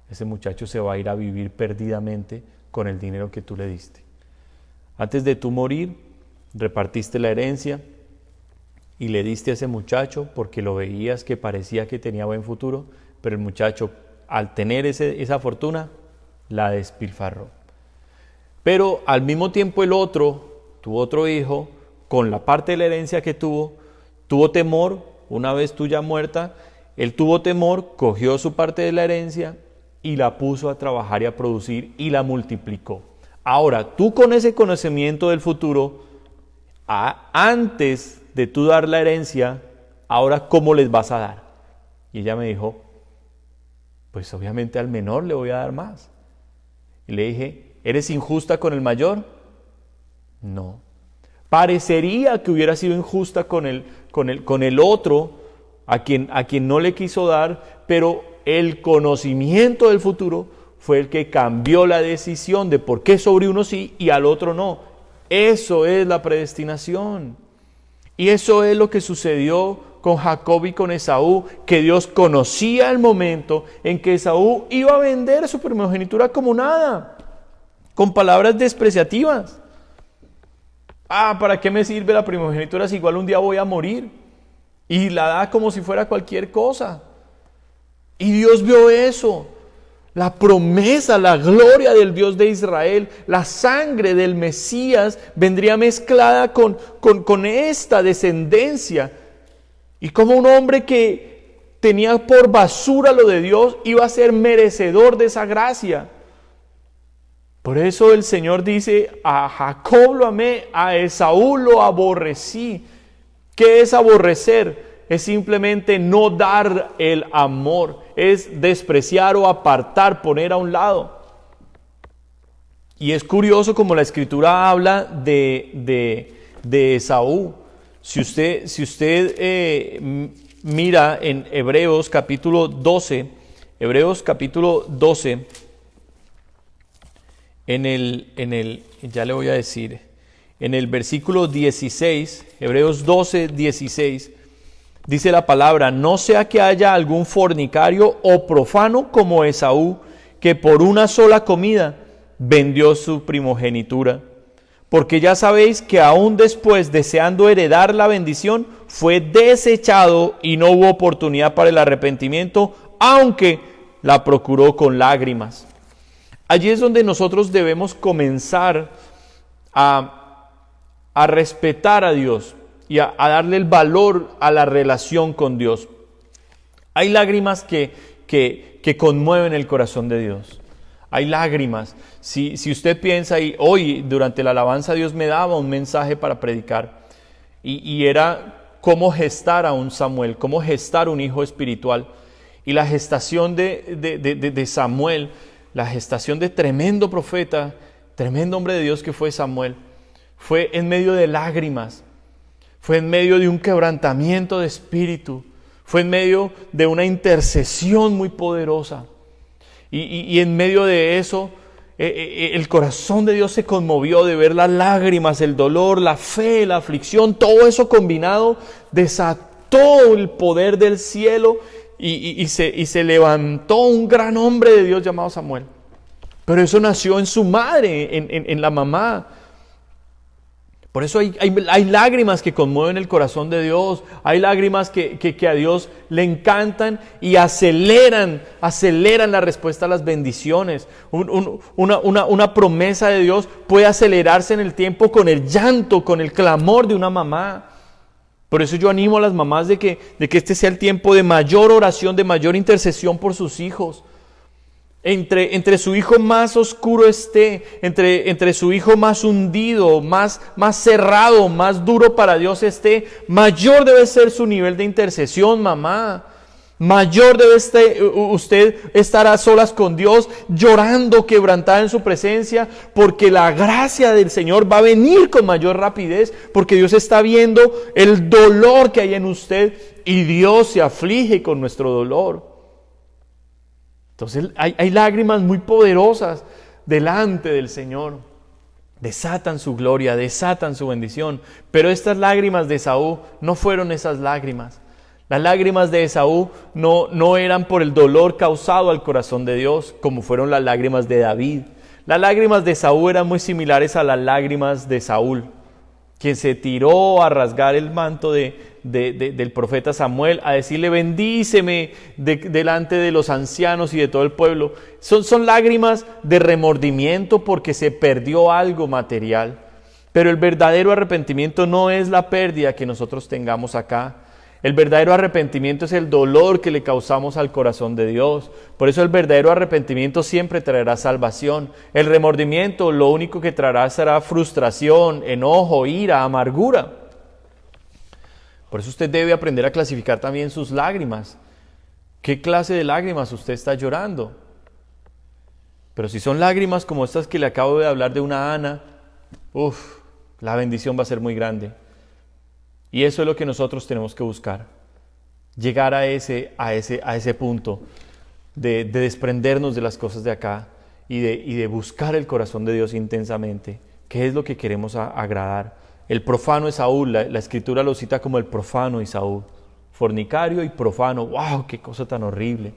Ese muchacho se va a ir a vivir perdidamente con el dinero que tú le diste. Antes de tú morir, repartiste la herencia y le diste a ese muchacho porque lo veías que parecía que tenía buen futuro, pero el muchacho, al tener esa fortuna, la despilfarró. Pero al mismo tiempo tu otro hijo, con la parte de la herencia que tuvo temor. Una vez tú ya muerta, él tuvo temor, cogió su parte de la herencia y la puso a trabajar y a producir y la multiplicó. Ahora, tú con ese conocimiento del futuro, antes de tú dar la herencia, ahora ¿cómo les vas a dar? Y ella me dijo, pues obviamente al menor le voy a dar más. Y le dije, ¿eres injusta con el mayor? No. Parecería que hubiera sido injusta con el otro, a quien no le quiso dar, pero el conocimiento del futuro fue el que cambió la decisión de por qué sobre uno sí y al otro no. Eso es la predestinación. Y eso es lo que sucedió con Jacob y con Esaú, que Dios conocía el momento en que Esaú iba a vender su primogenitura como nada, con palabras despreciativas. ¿Para qué me sirve la primogenitura si igual un día voy a morir? Y la da como si fuera cualquier cosa. Y Dios vio eso. La promesa, la gloria del Dios de Israel, la sangre del Mesías vendría mezclada con esta descendencia. Y como un hombre que tenía por basura lo de Dios iba a ser merecedor de esa gracia. Por eso el Señor dice, a Jacob lo amé, a Esaú lo aborrecí. ¿Qué es aborrecer? Es simplemente no dar el amor, es despreciar o apartar, poner a un lado. Y es curioso como la Escritura habla de Esaú. Si usted mira en Hebreos capítulo 12, ya le voy a decir, en el versículo 16, Hebreos 12, 16, dice la palabra, no sea que haya algún fornicario o profano como Esaú, que por una sola comida vendió su primogenitura. Porque ya sabéis que aún después, deseando heredar la bendición, fue desechado y no hubo oportunidad para el arrepentimiento, aunque la procuró con lágrimas. Allí es donde nosotros debemos comenzar a respetar a Dios y a darle el valor a la relación con Dios. Hay lágrimas que conmueven el corazón de Dios. Hay lágrimas. Si usted piensa, y hoy durante la alabanza Dios me daba un mensaje para predicar, y era cómo gestar a un Samuel, cómo gestar un hijo espiritual. Y la gestación de Samuel, la gestación de tremendo profeta, tremendo hombre de Dios que fue Samuel, fue en medio de lágrimas, fue en medio de un quebrantamiento de espíritu, fue en medio de una intercesión muy poderosa. Y en medio de eso, el corazón de Dios se conmovió de ver las lágrimas, el dolor, la fe, la aflicción, todo eso combinado desató el poder del cielo y se levantó un gran hombre de Dios llamado Samuel. Pero eso nació en su madre, en la mamá. Por eso hay lágrimas que conmueven el corazón de Dios, hay lágrimas que a Dios le encantan y aceleran la respuesta a las bendiciones. Una promesa de Dios puede acelerarse en el tiempo con el llanto, con el clamor de una mamá. Por eso yo animo a las mamás de que este sea el tiempo de mayor oración, de mayor intercesión por sus hijos. Entre su hijo más oscuro esté, entre su hijo más hundido, más cerrado, más duro para Dios esté, mayor debe ser su nivel de intercesión, mamá. Mayor debe usted estar a solas con Dios, llorando, quebrantada en su presencia, porque la gracia del Señor va a venir con mayor rapidez, porque Dios está viendo el dolor que hay en usted y Dios se aflige con nuestro dolor. Entonces hay lágrimas muy poderosas delante del Señor. Desatan su gloria, desatan su bendición. Pero estas lágrimas de Esaú no fueron esas lágrimas. Las lágrimas de Esaú no eran por el dolor causado al corazón de Dios, como fueron las lágrimas de David. Las lágrimas de Esaú eran muy similares a las lágrimas de Saúl, quien se tiró a rasgar el manto del profeta Samuel, a decirle bendíceme delante de los ancianos y de todo el pueblo. Son lágrimas de remordimiento porque se perdió algo material. Pero el verdadero arrepentimiento no es la pérdida que nosotros tengamos acá. El verdadero arrepentimiento es el dolor que le causamos al corazón de Dios. Por eso el verdadero arrepentimiento siempre traerá salvación. El remordimiento lo único que traerá será frustración, enojo, ira, amargura. Por eso usted debe aprender a clasificar también sus lágrimas. ¿Qué clase de lágrimas usted está llorando? Pero si son lágrimas como estas que le acabo de hablar de una Ana, la bendición va a ser muy grande. Y eso es lo que nosotros tenemos que buscar. Llegar a ese punto de desprendernos de las cosas de acá y de buscar el corazón de Dios intensamente. ¿Qué es lo que queremos agradar? El profano Esaú, la Escritura lo cita como el profano Esaú. Fornicario y profano. ¡Wow! ¡Qué cosa tan horrible!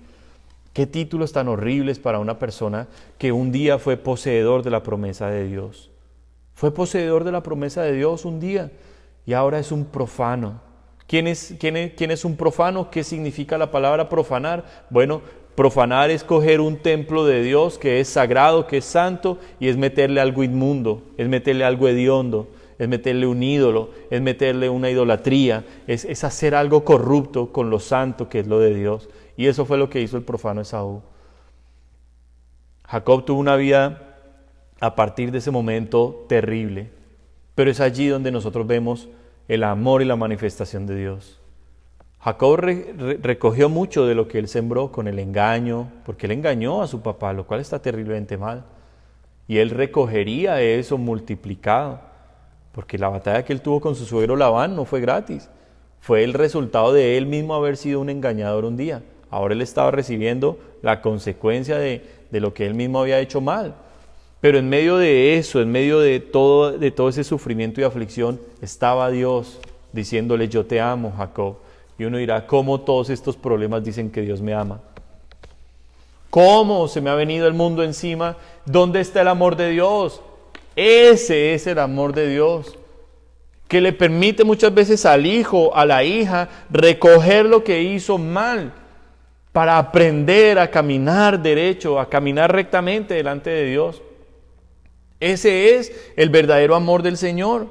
¡Qué títulos tan horribles para una persona que un día fue poseedor de la promesa de Dios! Fue poseedor de la promesa de Dios un día y ahora es un profano. ¿Quién es un profano? ¿Qué significa la palabra profanar? Bueno, profanar es coger un templo de Dios que es sagrado, que es santo, y es meterle algo inmundo, es meterle algo hediondo, es meterle un ídolo, es meterle una idolatría, es hacer algo corrupto con lo santo que es lo de Dios. Y eso fue lo que hizo el profano Esaú. Jacob tuvo una vida a partir de ese momento terrible, pero es allí donde nosotros vemos el amor y la manifestación de Dios. Jacob recogió mucho de lo que él sembró con el engaño, porque él engañó a su papá, lo cual está terriblemente mal. Y él recogería eso multiplicado, porque la batalla que él tuvo con su suegro Labán no fue gratis. Fue el resultado de él mismo haber sido un engañador un día. Ahora él estaba recibiendo la consecuencia de lo que él mismo había hecho mal. Pero en medio de eso, en medio de todo ese sufrimiento y aflicción, estaba Dios diciéndole: yo te amo, Jacob. Y uno dirá: ¿cómo todos estos problemas dicen que Dios me ama? ¿Cómo se me ha venido el mundo encima? ¿Dónde está el amor de Dios? Ese es el amor de Dios, que le permite muchas veces al hijo, a la hija, recoger lo que hizo mal, para aprender a caminar derecho, a caminar rectamente delante de Dios. Ese es el verdadero amor del Señor.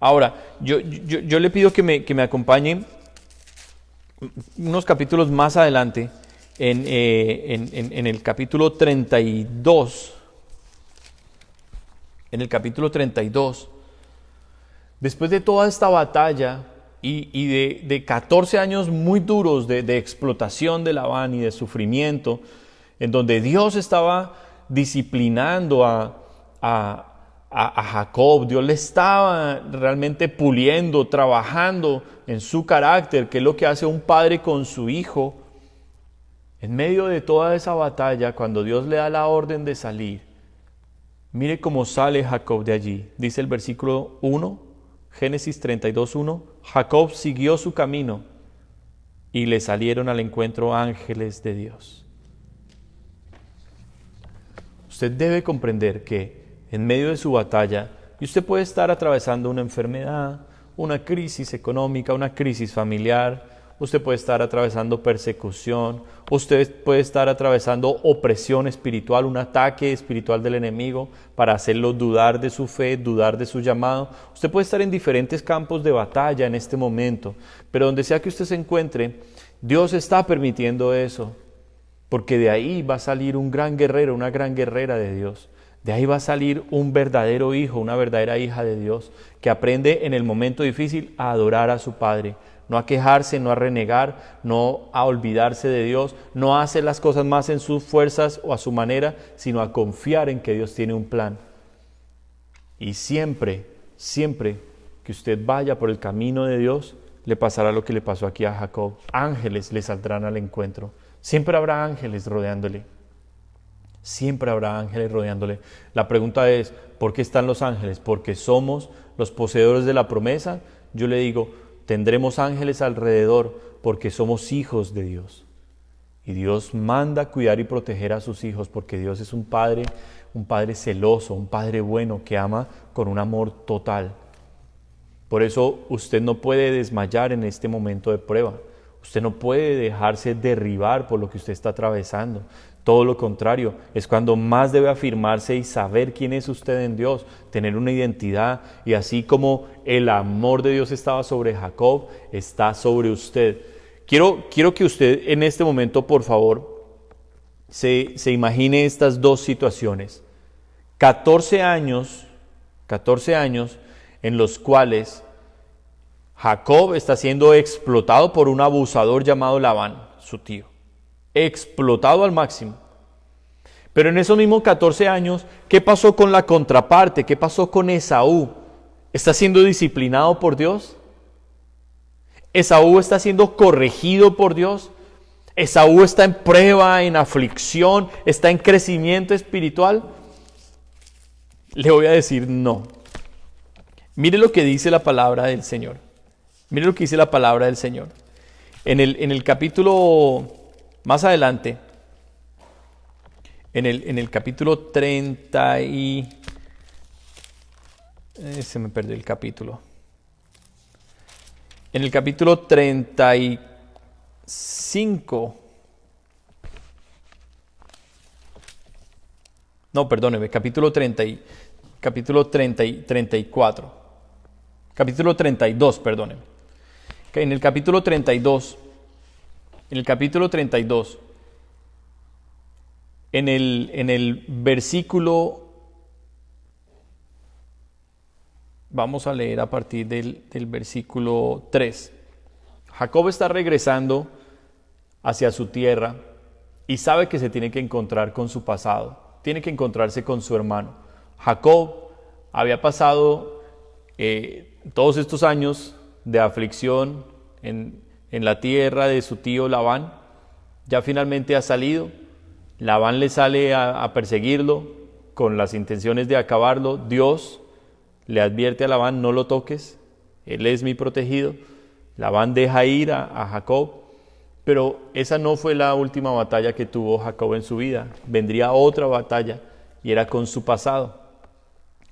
Ahora, yo le pido que me acompañen unos capítulos más adelante, en el capítulo 32. En el capítulo 32, después de toda esta batalla y de 14 años muy duros de explotación de Labán y de sufrimiento, en donde Dios estaba disciplinando a Jacob, Dios le estaba realmente puliendo, trabajando en su carácter, que es lo que hace un padre con su hijo. En medio de toda esa batalla, cuando Dios le da la orden de salir, mire cómo sale Jacob de allí. Dice el versículo 1, Génesis 32:1, Jacob siguió su camino y le salieron al encuentro ángeles de Dios. Usted debe comprender que en medio de su batalla, y usted puede estar atravesando una enfermedad, una crisis económica, una crisis familiar, usted puede estar atravesando persecución, usted puede estar atravesando opresión espiritual, un ataque espiritual del enemigo para hacerlo dudar de su fe, dudar de su llamado. Usted puede estar en diferentes campos de batalla en este momento, pero donde sea que usted se encuentre, Dios está permitiendo eso, porque de ahí va a salir un gran guerrero, una gran guerrera de Dios. De ahí va a salir un verdadero hijo, una verdadera hija de Dios, que aprende en el momento difícil a adorar a su Padre, no a quejarse, no a renegar, no a olvidarse de Dios, no a hacer las cosas más en sus fuerzas o a su manera, sino a confiar en que Dios tiene un plan. Y siempre que usted vaya por el camino de Dios, le pasará lo que le pasó aquí a Jacob. Ángeles le saldrán al encuentro. Siempre habrá ángeles rodeándole. Siempre habrá ángeles rodeándole. La pregunta es, ¿por qué están los ángeles? ¿Porque somos los poseedores de la promesa? Yo le digo, tendremos ángeles alrededor porque somos hijos de Dios. Y Dios manda cuidar y proteger a sus hijos porque Dios es un padre celoso, un padre bueno que ama con un amor total. Por eso usted no puede desmayar en este momento de prueba. Usted no puede dejarse derribar por lo que usted está atravesando. Todo lo contrario, es cuando más debe afirmarse y saber quién es usted en Dios, tener una identidad, y así como el amor de Dios estaba sobre Jacob, está sobre usted. Quiero que usted en este momento, por favor, se imagine estas dos situaciones. 14 años en los cuales Jacob está siendo explotado por un abusador llamado Labán, su tío. Explotado al máximo. Pero en esos mismos 14 años, ¿qué pasó con la contraparte? ¿Qué pasó con Esaú? ¿Está siendo disciplinado por Dios? ¿Esaú está siendo corregido por Dios? ¿Esaú está en prueba, en aflicción, está en crecimiento espiritual? Le voy a decir no. Mire lo que dice la palabra del Señor. Mire lo que dice la palabra del Señor. En el capítulo más adelante, en el capítulo 30 y... se me perdió el capítulo. En el capítulo 35... No, perdóneme, capítulo 34. Capítulo 32, perdóneme. En el capítulo 32, en el versículo, vamos a leer a partir del versículo 3. Jacob está regresando hacia su tierra y sabe que se tiene que encontrar con su pasado, tiene que encontrarse con su hermano. Jacob había pasado todos estos años de aflicción en la tierra de su tío Labán. Ya finalmente ha salido. Labán le sale a perseguirlo con las intenciones de acabarlo. Dios le advierte a Labán: no lo toques, él es mi protegido. Labán deja ir a Jacob, pero esa no fue la última batalla que tuvo Jacob en su vida. Vendría otra batalla, y era con su pasado,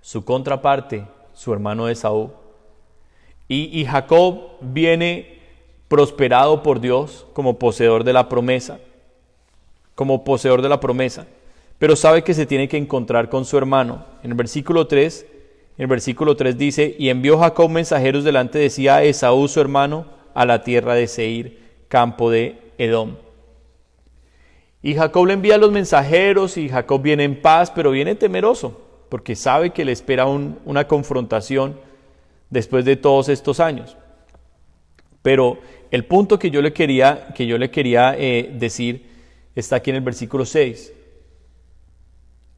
su contraparte, su hermano Esaú. Y Jacob viene prosperado por Dios como poseedor de la promesa, pero sabe que se tiene que encontrar con su hermano. En el versículo 3 dice: y envió Jacob mensajeros delante de sí a Esaú su hermano a la tierra de Seir, campo de Edom. Y Jacob le envía a los mensajeros, y Jacob viene en paz, pero viene temeroso, porque sabe que le espera una confrontación después de todos estos años. Pero el punto que yo le quería decir está aquí en el versículo 6.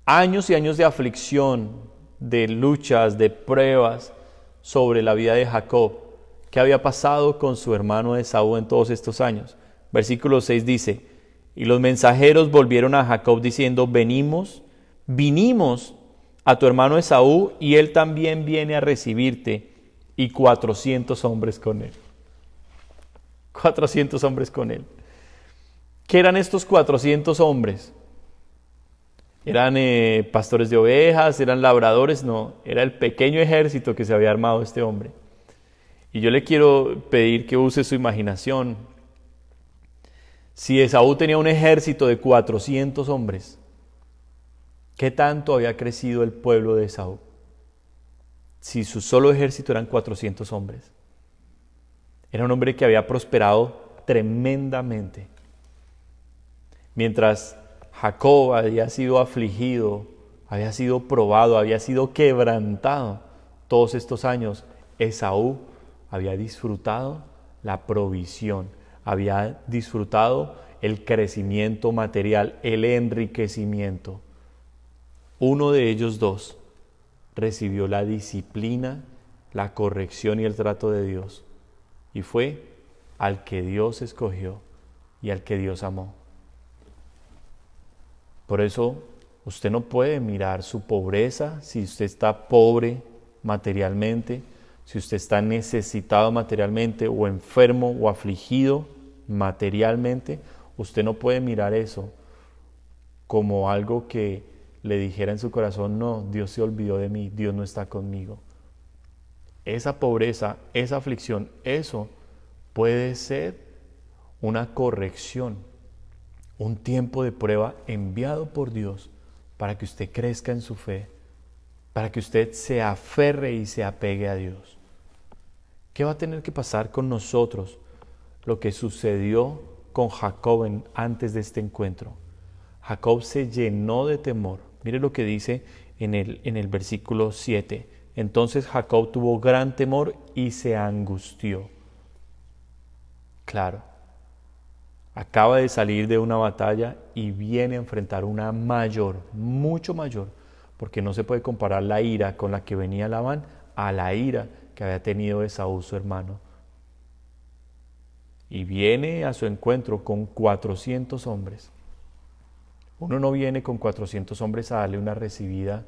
Años y años de aflicción, de luchas, de pruebas sobre la vida de Jacob. ¿Qué había pasado con su hermano Esaú en todos estos años? Versículo 6 dice: y los mensajeros volvieron a Jacob diciendo: vinimos a tu hermano Esaú, y él también viene a recibirte, y 400 hombres con él. 400 hombres con él. ¿Qué eran estos 400 hombres? ¿Eran pastores de ovejas? ¿Eran labradores? No, era el pequeño ejército que se había armado este hombre. Y yo le quiero pedir que use su imaginación. Si Esaú tenía un ejército de 400 hombres, ¿qué tanto había crecido el pueblo de Esaú? Si su solo ejército eran 400 hombres. Era un hombre que había prosperado tremendamente. Mientras Jacob había sido afligido, había sido probado, había sido quebrantado todos estos años, Esaú había disfrutado la provisión, había disfrutado el crecimiento material, el enriquecimiento. Uno de ellos dos recibió la disciplina, la corrección y el trato de Dios, y fue al que Dios escogió y al que Dios amó. Por eso usted no puede mirar su pobreza. Si usted está pobre materialmente, si usted está necesitado materialmente, o enfermo o afligido materialmente, usted no puede mirar eso como algo que le dijera en su corazón: no, Dios se olvidó de mí, Dios no está conmigo. Esa pobreza, esa aflicción, eso puede ser una corrección, un tiempo de prueba enviado por Dios para que usted crezca en su fe, para que usted se aferre y se apegue a Dios. ¿Qué va a tener que pasar con nosotros? Lo que sucedió con Jacob antes de este encuentro. Jacob se llenó de temor. Mire lo que dice en el versículo 7. Entonces Jacob tuvo gran temor y se angustió. Claro, acaba de salir de una batalla y viene a enfrentar una mayor, mucho mayor, porque no se puede comparar la ira con la que venía Labán a la ira que había tenido Esaú, su hermano. Y viene a su encuentro con 400 hombres. Uno no viene con 400 hombres a darle una recibida,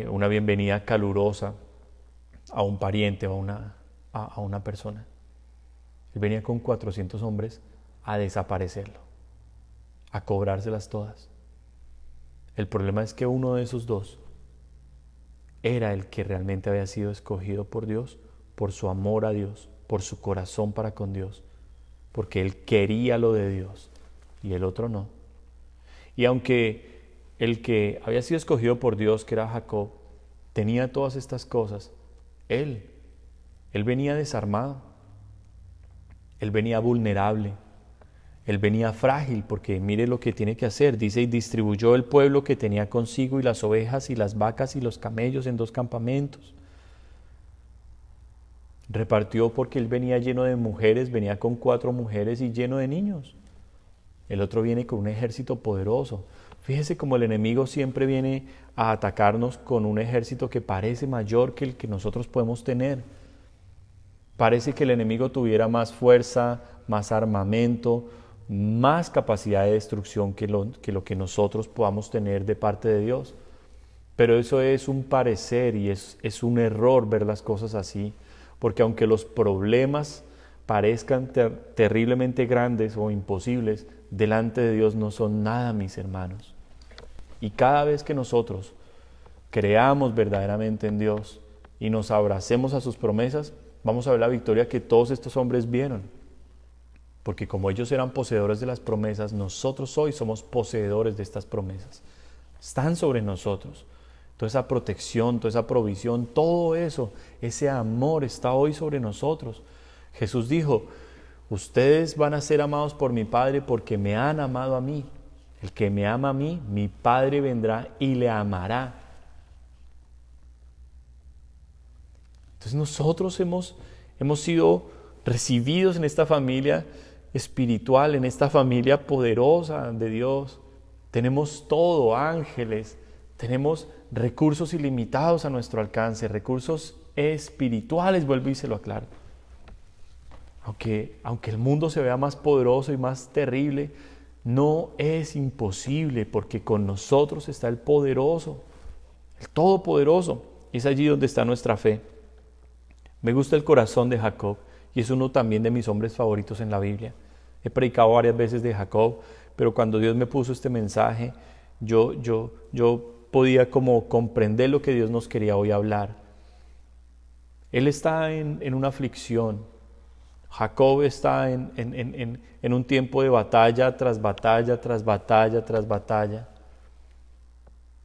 una bienvenida calurosa a un pariente o a una persona. Él venía con 400 hombres a desaparecerlo, a cobrárselas todas. El problema es que uno de esos dos era el que realmente había sido escogido por Dios, por su amor a Dios, por su corazón para con Dios, porque él quería lo de Dios y el otro no. Y aunque el que había sido escogido por Dios, que era Jacob, tenía todas estas cosas, él venía desarmado, él venía vulnerable, él venía frágil, porque mire lo que tiene que hacer. Dice, y distribuyó el pueblo que tenía consigo y las ovejas y las vacas y los camellos en 2 campamentos. Repartió porque él venía lleno de mujeres, venía con 4 mujeres y lleno de niños. El otro viene con un ejército poderoso. Fíjese cómo el enemigo siempre viene a atacarnos con un ejército que parece mayor que el que nosotros podemos tener. Parece que el enemigo tuviera más fuerza, más armamento, más capacidad de destrucción que lo que nosotros podamos tener de parte de Dios. Pero eso es un parecer y es un error ver las cosas así, porque aunque los problemas parezcan terriblemente grandes o imposibles, delante de Dios no son nada, mis hermanos. Y cada vez que nosotros creamos verdaderamente en Dios y nos abracemos a sus promesas, vamos a ver la victoria que todos estos hombres vieron. Porque como ellos eran poseedores de las promesas, nosotros hoy somos poseedores de estas promesas. Están sobre nosotros. Toda esa protección, toda esa provisión, todo eso, ese amor está hoy sobre nosotros. Jesús dijo, ustedes van a ser amados por mi Padre porque me han amado a mí. El que me ama a mí, mi Padre vendrá y le amará. Entonces nosotros hemos sido recibidos en esta familia espiritual, en esta familia poderosa de Dios. Tenemos todo, ángeles, tenemos recursos ilimitados a nuestro alcance, recursos espirituales, vuelvo y se lo aclaro. Aunque el mundo se vea más poderoso y más terrible, no es imposible, porque con nosotros está el poderoso, el todopoderoso. Es allí donde está nuestra fe. Me gusta el corazón de Jacob y es uno también de mis hombres favoritos en la Biblia. He predicado varias veces de Jacob, pero cuando Dios me puso este mensaje, yo podía como comprender lo que Dios nos quería hoy hablar. Él está en una aflicción. Jacob está en un tiempo de batalla tras batalla, tras batalla, tras batalla.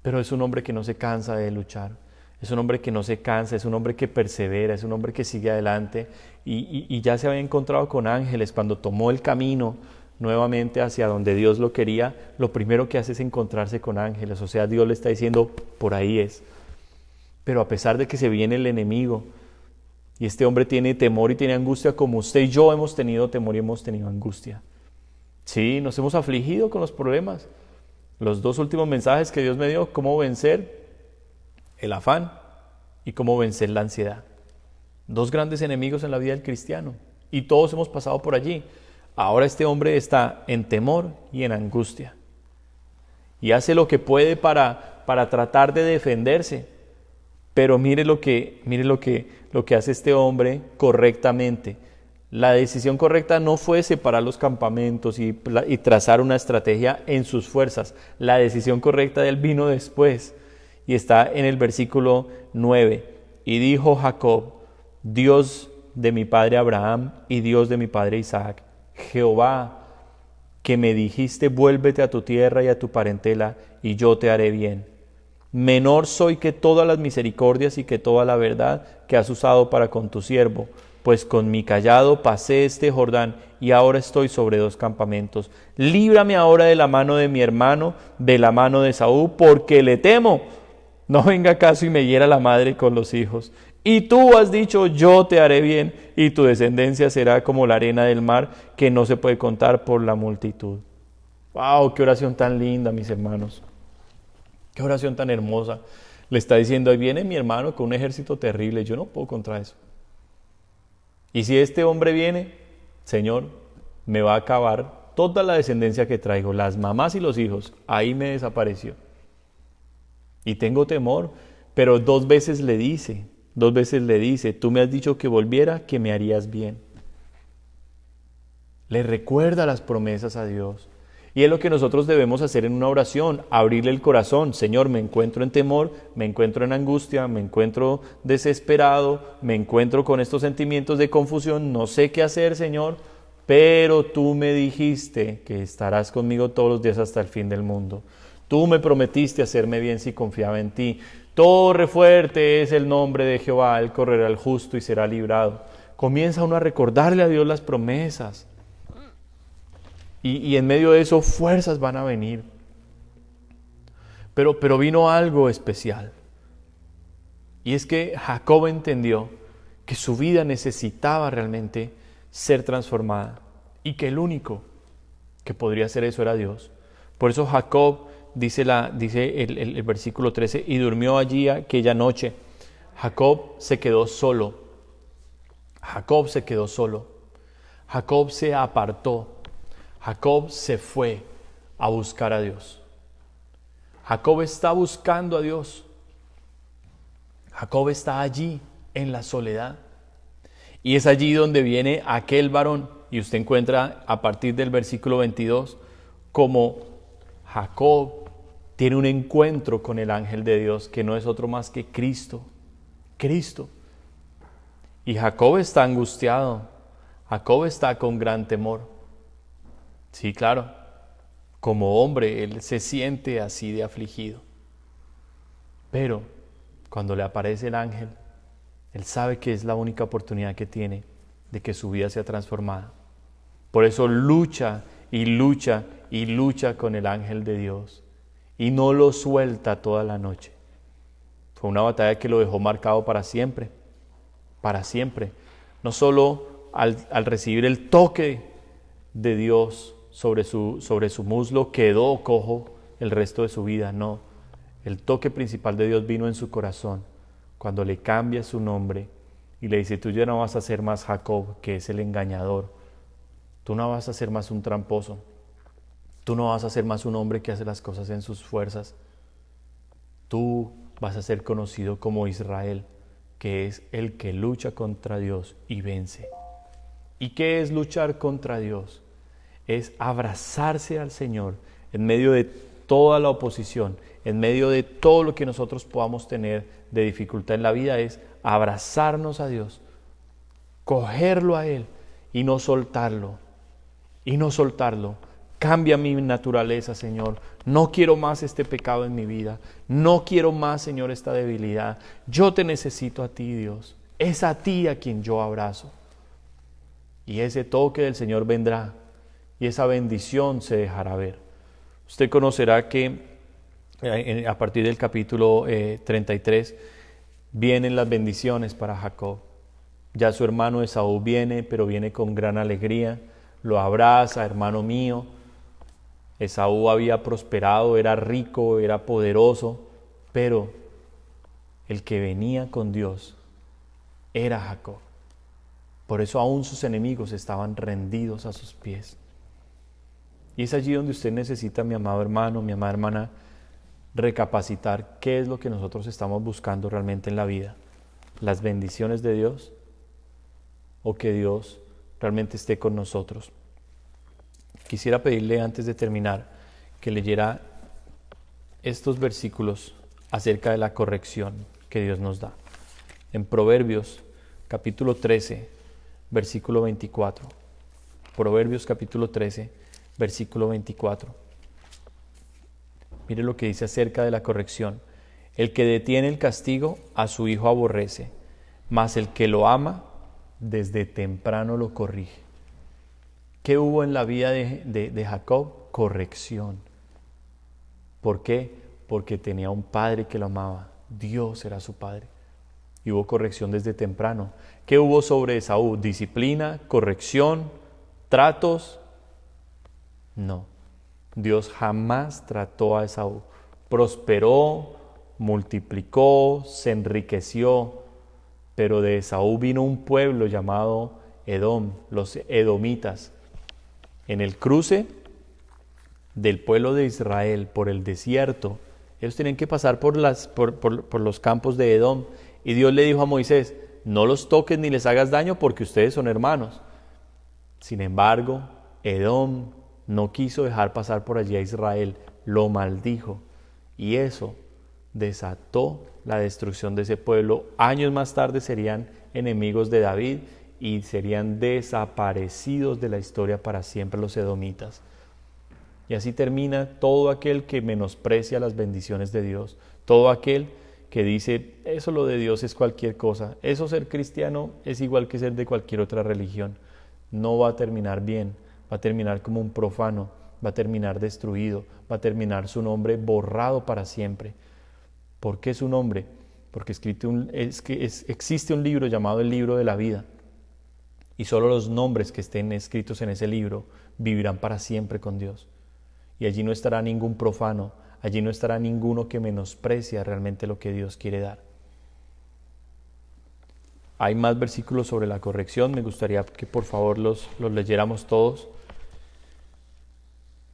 Pero es un hombre que no se cansa de luchar. Es un hombre que no se cansa, es un hombre que persevera, es un hombre que sigue adelante. Y ya se había encontrado con ángeles. Cuando tomó el camino nuevamente hacia donde Dios lo quería, lo primero que hace es encontrarse con ángeles. O sea, Dios le está diciendo, por ahí es. Pero a pesar de que se viene el enemigo, y este hombre tiene temor y tiene angustia, como usted y yo hemos tenido temor y hemos tenido angustia. Sí, nos hemos afligido con los problemas. Los 2 últimos mensajes que Dios me dio, cómo vencer el afán y cómo vencer la ansiedad. 2 grandes enemigos en la vida del cristiano. Y todos hemos pasado por allí. Ahora este hombre está en temor y en angustia. Y hace lo que puede para tratar de defenderse. Pero mire lo que hace este hombre correctamente. La decisión correcta no fue separar los campamentos y trazar una estrategia en sus fuerzas. La decisión correcta de él vino después. Y está en el versículo 9. Y dijo Jacob, Dios de mi padre Abraham y Dios de mi padre Isaac, Jehová, que me dijiste, vuélvete a tu tierra y a tu parentela, y yo te haré bien. Menor soy que todas las misericordias y que toda la verdad que has usado para con tu siervo, pues con mi cayado pasé este Jordán, y ahora estoy sobre 2 campamentos. Líbrame ahora de la mano de mi hermano, de la mano de Esaú, porque le temo. No venga acaso y me hiera la madre con los hijos. Y tú has dicho, yo te haré bien, y tu descendencia será como la arena del mar, que no se puede contar por la multitud. ¡Wow! ¡Qué oración tan linda, mis hermanos! ¡Qué oración tan hermosa! Le está diciendo, ahí viene mi hermano con un ejército terrible, yo no puedo contra eso. Y si este hombre viene, Señor, me va a acabar toda la descendencia que traigo, las mamás y los hijos, ahí me desapareció. Y tengo temor, pero 2 veces le dice, tú me has dicho que volviera, que me harías bien. Le recuerda las promesas a Dios. Y es lo que nosotros debemos hacer en una oración, abrirle el corazón. Señor, me encuentro en temor, me encuentro en angustia, me encuentro desesperado, me encuentro con estos sentimientos de confusión, no sé qué hacer, Señor, pero tú me dijiste que estarás conmigo todos los días hasta el fin del mundo. Tú me prometiste hacerme bien si confiaba en ti. Torre fuerte es el nombre de Jehová, él correrá al justo y será librado. Comienza uno a recordarle a Dios las promesas. Y en medio de eso fuerzas van a venir. Pero vino algo especial. Y es que Jacob entendió que su vida necesitaba realmente ser transformada. Y que el único que podría hacer eso era Dios. Por eso Jacob, dice el versículo 13, y durmió allí aquella noche. Jacob se quedó solo. Jacob se quedó solo. Jacob se apartó. Jacob se fue a buscar a Dios. Jacob está buscando a Dios. Jacob está allí en la soledad. Y es allí donde viene aquel varón. Y usted encuentra a partir del versículo 22 como Jacob tiene un encuentro con el ángel de Dios que no es otro más que Cristo. Cristo. Y Jacob está angustiado. Jacob está con gran temor. Sí, claro, como hombre él se siente así de afligido. Pero cuando le aparece el ángel, él sabe que es la única oportunidad que tiene de que su vida sea transformada. Por eso lucha y lucha y lucha con el ángel de Dios y no lo suelta toda la noche. Fue una batalla que lo dejó marcado para siempre, para siempre. No solo al recibir el toque de Dios sobre su muslo quedó cojo el resto de su vida, no. El toque principal de Dios vino en su corazón cuando le cambia su nombre y le dice, tú ya no vas a ser más Jacob, que es el engañador. Tú no vas a ser más un tramposo. Tú no vas a ser más un hombre que hace las cosas en sus fuerzas. Tú vas a ser conocido como Israel, que es el que lucha contra Dios y vence. ¿Y qué es luchar contra Dios? Es abrazarse al Señor en medio de toda la oposición, en medio de todo lo que nosotros podamos tener de dificultad en la vida, es abrazarnos a Dios, cogerlo a Él y no soltarlo, Cambia mi naturaleza, Señor. No quiero más este pecado en mi vida. No quiero más, Señor, esta debilidad. Yo te necesito a ti, Dios. Es a ti a quien yo abrazo. Y ese toque del Señor vendrá y esa bendición se dejará ver. Usted conocerá que a partir del capítulo 33 vienen las bendiciones para Jacob. Ya su hermano Esaú viene, pero viene con gran alegría. Lo abraza, hermano mío. Esaú había prosperado, era rico, era poderoso, pero el que venía con Dios era Jacob. Por eso aún sus enemigos estaban rendidos a sus pies. Y es allí donde usted necesita, mi amado hermano, mi amada hermana, recapacitar qué es lo que nosotros estamos buscando realmente en la vida. ¿Las bendiciones de Dios o que Dios realmente esté con nosotros? Quisiera pedirle antes de terminar que leyera estos versículos acerca de la corrección que Dios nos da. En Proverbios capítulo 13, versículo 24. Proverbios capítulo 13, versículo 24. Mire lo que dice acerca de la corrección. El que detiene el castigo a su hijo aborrece, mas el que lo ama desde temprano lo corrige. ¿Qué hubo en la vida de Jacob? Corrección. ¿Por qué? Porque tenía un padre que lo amaba. Dios era su padre. Y hubo corrección desde temprano. ¿Qué hubo sobre Esaú? ¿Disciplina? ¿Corrección? ¿Tratos? No. Dios jamás trató a Esaú. Prosperó, multiplicó, se enriqueció, pero de Esaú vino un pueblo llamado Edom, los edomitas. En el cruce del pueblo de Israel por el desierto, ellos tenían que pasar por los campos de Edom, y Dios le dijo a Moisés: no los toques ni les hagas daño porque ustedes son hermanos. Sin embargo, Edom no quiso dejar pasar por allí a Israel, lo maldijo, y eso desató la destrucción de ese pueblo. Años más tarde serían enemigos de David y serían desaparecidos de la historia para siempre los edomitas. Y así termina todo aquel que menosprecia las bendiciones de Dios, todo aquel que dice: eso lo de Dios es cualquier cosa, eso ser cristiano es igual que ser de cualquier otra religión. No va a terminar bien, va a terminar como un profano, va a terminar destruido, va a terminar su nombre borrado para siempre. ¿Por qué su nombre? Porque existe un libro llamado el libro de la vida, y solo los nombres que estén escritos en ese libro vivirán para siempre con Dios. Y allí no estará ningún profano, allí no estará ninguno que menosprecia realmente lo que Dios quiere dar. Hay más versículos sobre la corrección, me gustaría que por favor los leyéramos todos.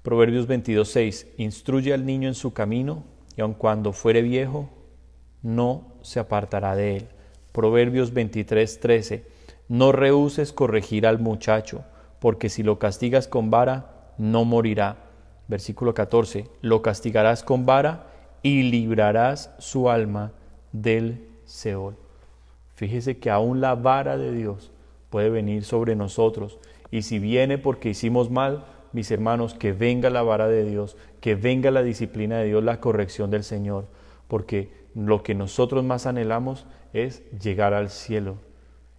Proverbios 22:6, instruye al niño en su camino, y aun cuando fuere viejo, no se apartará de él. Proverbios 23:13, no rehúses corregir al muchacho, porque si lo castigas con vara, no morirá. Versículo 14, lo castigarás con vara y librarás su alma del Seol. Fíjese que aún la vara de Dios puede venir sobre nosotros, y si viene porque hicimos mal, mis hermanos, que venga la vara de Dios, que venga la disciplina de Dios, la corrección del Señor, porque lo que nosotros más anhelamos es llegar al cielo.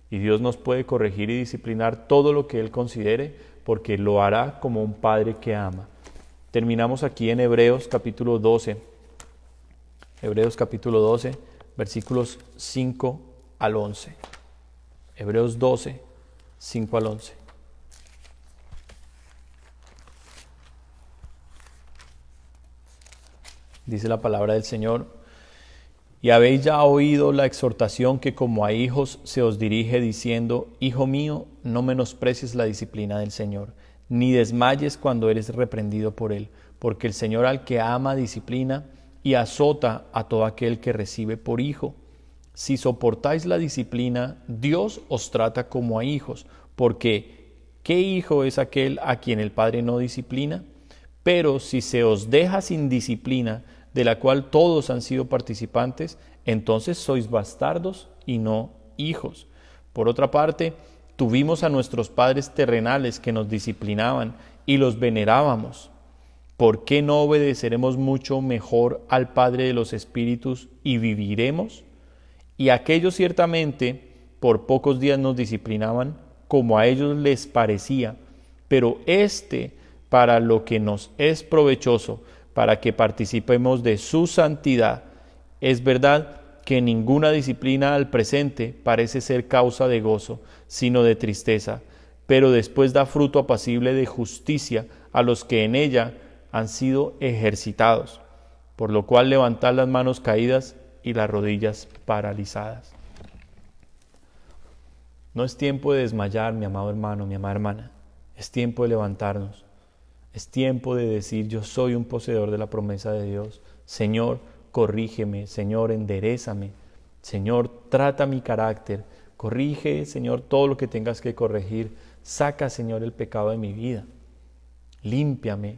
Y Dios nos puede corregir y disciplinar todo lo que Él considere, porque lo hará como un padre que ama. Terminamos aquí en Hebreos capítulo 12. Hebreos capítulo 12, versículos 5 al 11. Hebreos 12, 5 al 11. Dice la palabra del Señor: y habéis ya oído la exhortación que como a hijos se os dirige, diciendo: Hijo mío, no menosprecies la disciplina del Señor, ni desmayes cuando eres reprendido por Él, porque el Señor al que ama disciplina y azota a todo aquel que recibe por hijo. Si soportáis la disciplina, Dios os trata como a hijos, porque ¿qué hijo es aquel a quien el Padre no disciplina? Pero si se os deja sin disciplina, de la cual todos han sido participantes, entonces sois bastardos y no hijos. Por otra parte, tuvimos a nuestros padres terrenales que nos disciplinaban y los venerábamos. ¿Por qué no obedeceremos mucho mejor al Padre de los Espíritus y viviremos? Y aquellos ciertamente por pocos días nos disciplinaban, como a ellos les parecía, pero para lo que nos es provechoso, para que participemos de su santidad. Es verdad que ninguna disciplina al presente parece ser causa de gozo, sino de tristeza, pero después da fruto apacible de justicia a los que en ella han sido ejercitados. Por lo cual levantad las manos caídas y las rodillas paralizadas. No es tiempo de desmayar, mi amado hermano, mi amada hermana. Es tiempo de levantarnos. Es tiempo de decir: yo soy un poseedor de la promesa de Dios. Señor, corrígeme. Señor, enderézame. Señor, trata mi carácter. Corrige, Señor, todo lo que tengas que corregir. Saca, Señor, el pecado de mi vida. Límpiame.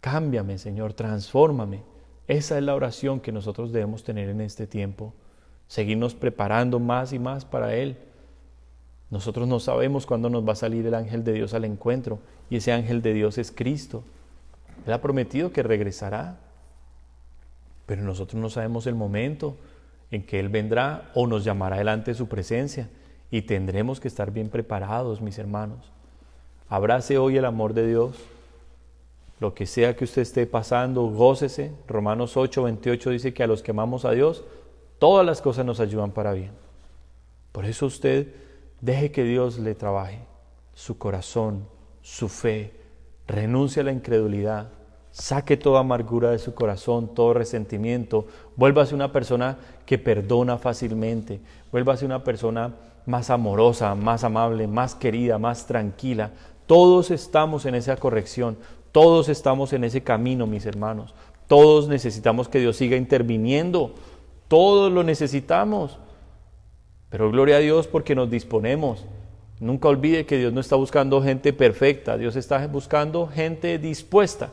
Cámbiame, Señor. Transfórmame. Esa es la oración que nosotros debemos tener en este tiempo. Seguirnos preparando más y más para Él. Nosotros no sabemos cuándo nos va a salir el ángel de Dios al encuentro, y ese ángel de Dios es Cristo. Él ha prometido que regresará, pero nosotros no sabemos el momento en que Él vendrá o nos llamará delante de su presencia, y tendremos que estar bien preparados, mis hermanos. Abrace hoy el amor de Dios. Lo que sea que usted esté pasando, gócese. Romanos 8:28 dice que a los que amamos a Dios, todas las cosas nos ayudan para bien. Por eso usted deje que Dios le trabaje su corazón, su fe, renuncie a la incredulidad, saque toda amargura de su corazón, todo resentimiento, vuélvase una persona que perdona fácilmente, vuélvase una persona más amorosa, más amable, más querida, más tranquila. Todos estamos en esa corrección, todos estamos en ese camino, mis hermanos. Todos necesitamos que Dios siga interviniendo, todos lo necesitamos. Pero gloria a Dios porque nos disponemos. Nunca olvide que Dios no está buscando gente perfecta, Dios está buscando gente dispuesta.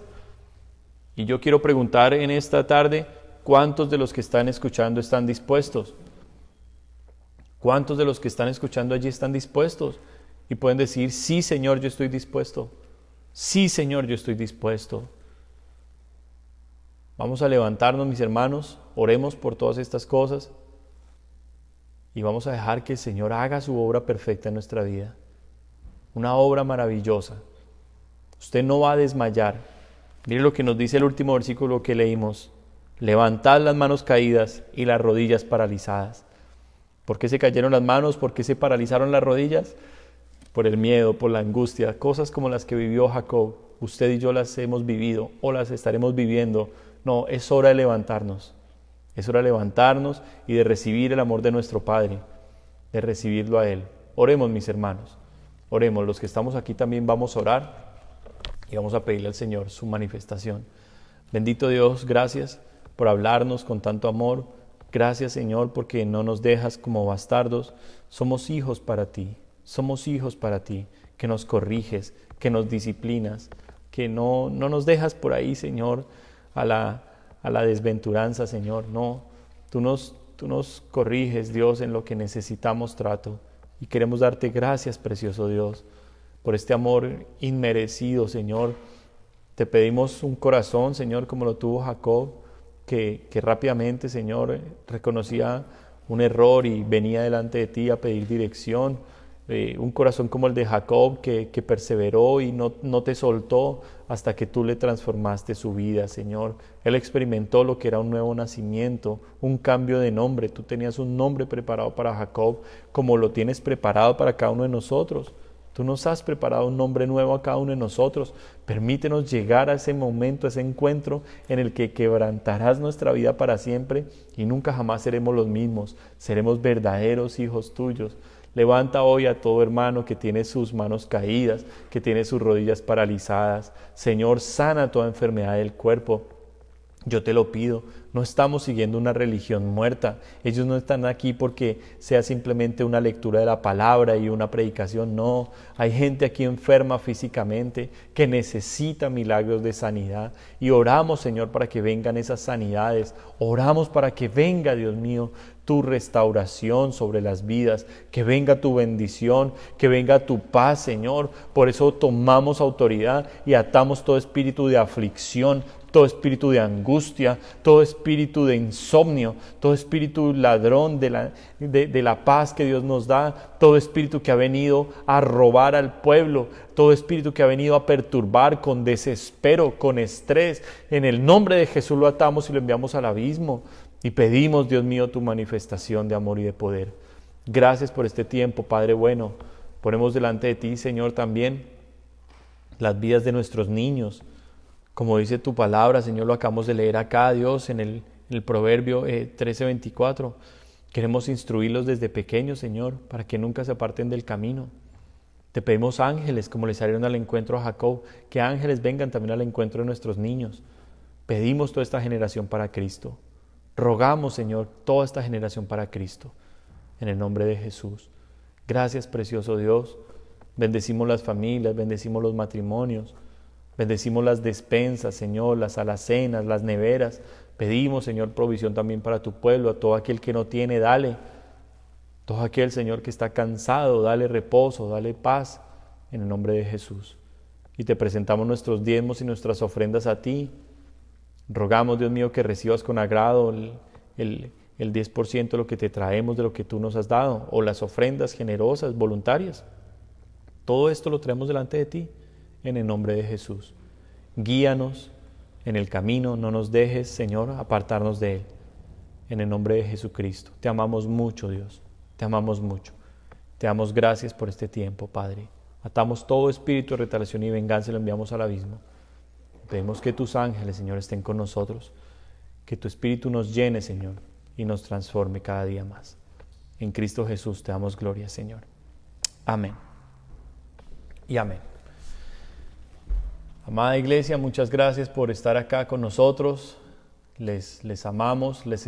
Y yo quiero preguntar en esta tarde, ¿cuántos de los que están escuchando están dispuestos? ¿Cuántos de los que están escuchando allí están dispuestos? Y pueden decir, sí Señor, yo estoy dispuesto. Sí Señor, yo estoy dispuesto. Vamos a levantarnos, mis hermanos, oremos por todas estas cosas. Y vamos a dejar que el Señor haga su obra perfecta en nuestra vida. Una obra maravillosa. Usted no va a desmayar. Mire lo que nos dice el último versículo que leímos. Levantad las manos caídas y las rodillas paralizadas. ¿Por qué se cayeron las manos? ¿Por qué se paralizaron las rodillas? Por el miedo, por la angustia. Cosas como las que vivió Jacob. Usted y yo las hemos vivido o las estaremos viviendo. No, es hora de levantarnos. Es hora de levantarnos y de recibir el amor de nuestro Padre, de recibirlo a Él. Oremos, mis hermanos, oremos. Los que estamos aquí también vamos a orar y vamos a pedirle al Señor su manifestación. Bendito Dios, gracias por hablarnos con tanto amor. Gracias, Señor, porque no nos dejas como bastardos. Somos hijos para ti, que nos corriges, que nos disciplinas, que no nos dejas por ahí, Señor, a la desventuranza, Señor. No, tú nos corriges, Dios, en lo que necesitamos trato. Y queremos darte gracias, precioso Dios, por este amor inmerecido, Señor. Te pedimos un corazón, Señor, como lo tuvo Jacob, que rápidamente, Señor, reconocía un error y venía delante de ti a pedir dirección. Un corazón como el de Jacob que perseveró y no te soltó hasta que tú le transformaste su vida, Señor. Él experimentó lo que era un nuevo nacimiento, un cambio de nombre. Tú tenías un nombre preparado para Jacob como lo tienes preparado para cada uno de nosotros. Tú nos has preparado un nombre nuevo a cada uno de nosotros. Permítenos llegar a ese momento, a ese encuentro en el que quebrantarás nuestra vida para siempre y nunca jamás seremos los mismos. Seremos verdaderos hijos tuyos. Levanta hoy a todo hermano que tiene sus manos caídas, que tiene sus rodillas paralizadas. Señor, sana toda enfermedad del cuerpo. Yo te lo pido, no estamos siguiendo una religión muerta. Ellos no están aquí porque sea simplemente una lectura de la palabra y una predicación. No, hay gente aquí enferma físicamente que necesita milagros de sanidad. Y oramos, Señor, para que vengan esas sanidades. Oramos para que venga, Dios mío, tu restauración sobre las vidas, que venga tu bendición, que venga tu paz, Señor. Por eso tomamos autoridad y atamos todo espíritu de aflicción, todo espíritu de angustia, todo espíritu de insomnio, todo espíritu ladrón de la paz que Dios nos da, todo espíritu que ha venido a robar al pueblo, todo espíritu que ha venido a perturbar con desespero, con estrés. En el nombre de Jesús lo atamos y lo enviamos al abismo y pedimos, Dios mío, tu manifestación de amor y de poder. Gracias por este tiempo, Padre bueno. Ponemos delante de ti, Señor, también las vidas de nuestros niños. Como dice tu palabra, Señor, lo acabamos de leer acá, Dios, en el Proverbio 13:24. Queremos instruirlos desde pequeños, Señor, para que nunca se aparten del camino. Te pedimos ángeles, como le salieron al encuentro a Jacob, que ángeles vengan también al encuentro de nuestros niños. Pedimos toda esta generación para Cristo. Rogamos, Señor, toda esta generación para Cristo, en el nombre de Jesús. Gracias, precioso Dios. Bendecimos las familias, bendecimos los matrimonios, bendecimos las despensas, Señor, las alacenas, las neveras. Pedimos, Señor, provisión también para tu pueblo. A todo aquel que no tiene, dale. Todo aquel, Señor, que está cansado, dale reposo, dale paz en el nombre de Jesús. Y te presentamos nuestros diezmos y nuestras ofrendas a ti. Rogamos, Dios mío, que recibas con agrado el 10% de lo que te traemos, de lo que tú nos has dado, o las ofrendas generosas, voluntarias. Todo esto lo traemos delante de ti, en el nombre de Jesús. Guíanos en el camino, no nos dejes, Señor, apartarnos de él. En el nombre de Jesucristo. Te amamos mucho, Dios. Te amamos mucho. Te damos gracias por este tiempo, Padre. Atamos todo espíritu de retaliación y venganza y lo enviamos al abismo. Pedimos que tus ángeles, Señor, estén con nosotros. Que tu espíritu nos llene, Señor, y nos transforme cada día más. En Cristo Jesús te damos gloria, Señor. Amén. Y amén. Amada iglesia, muchas gracias por estar acá con nosotros. Les amamos, les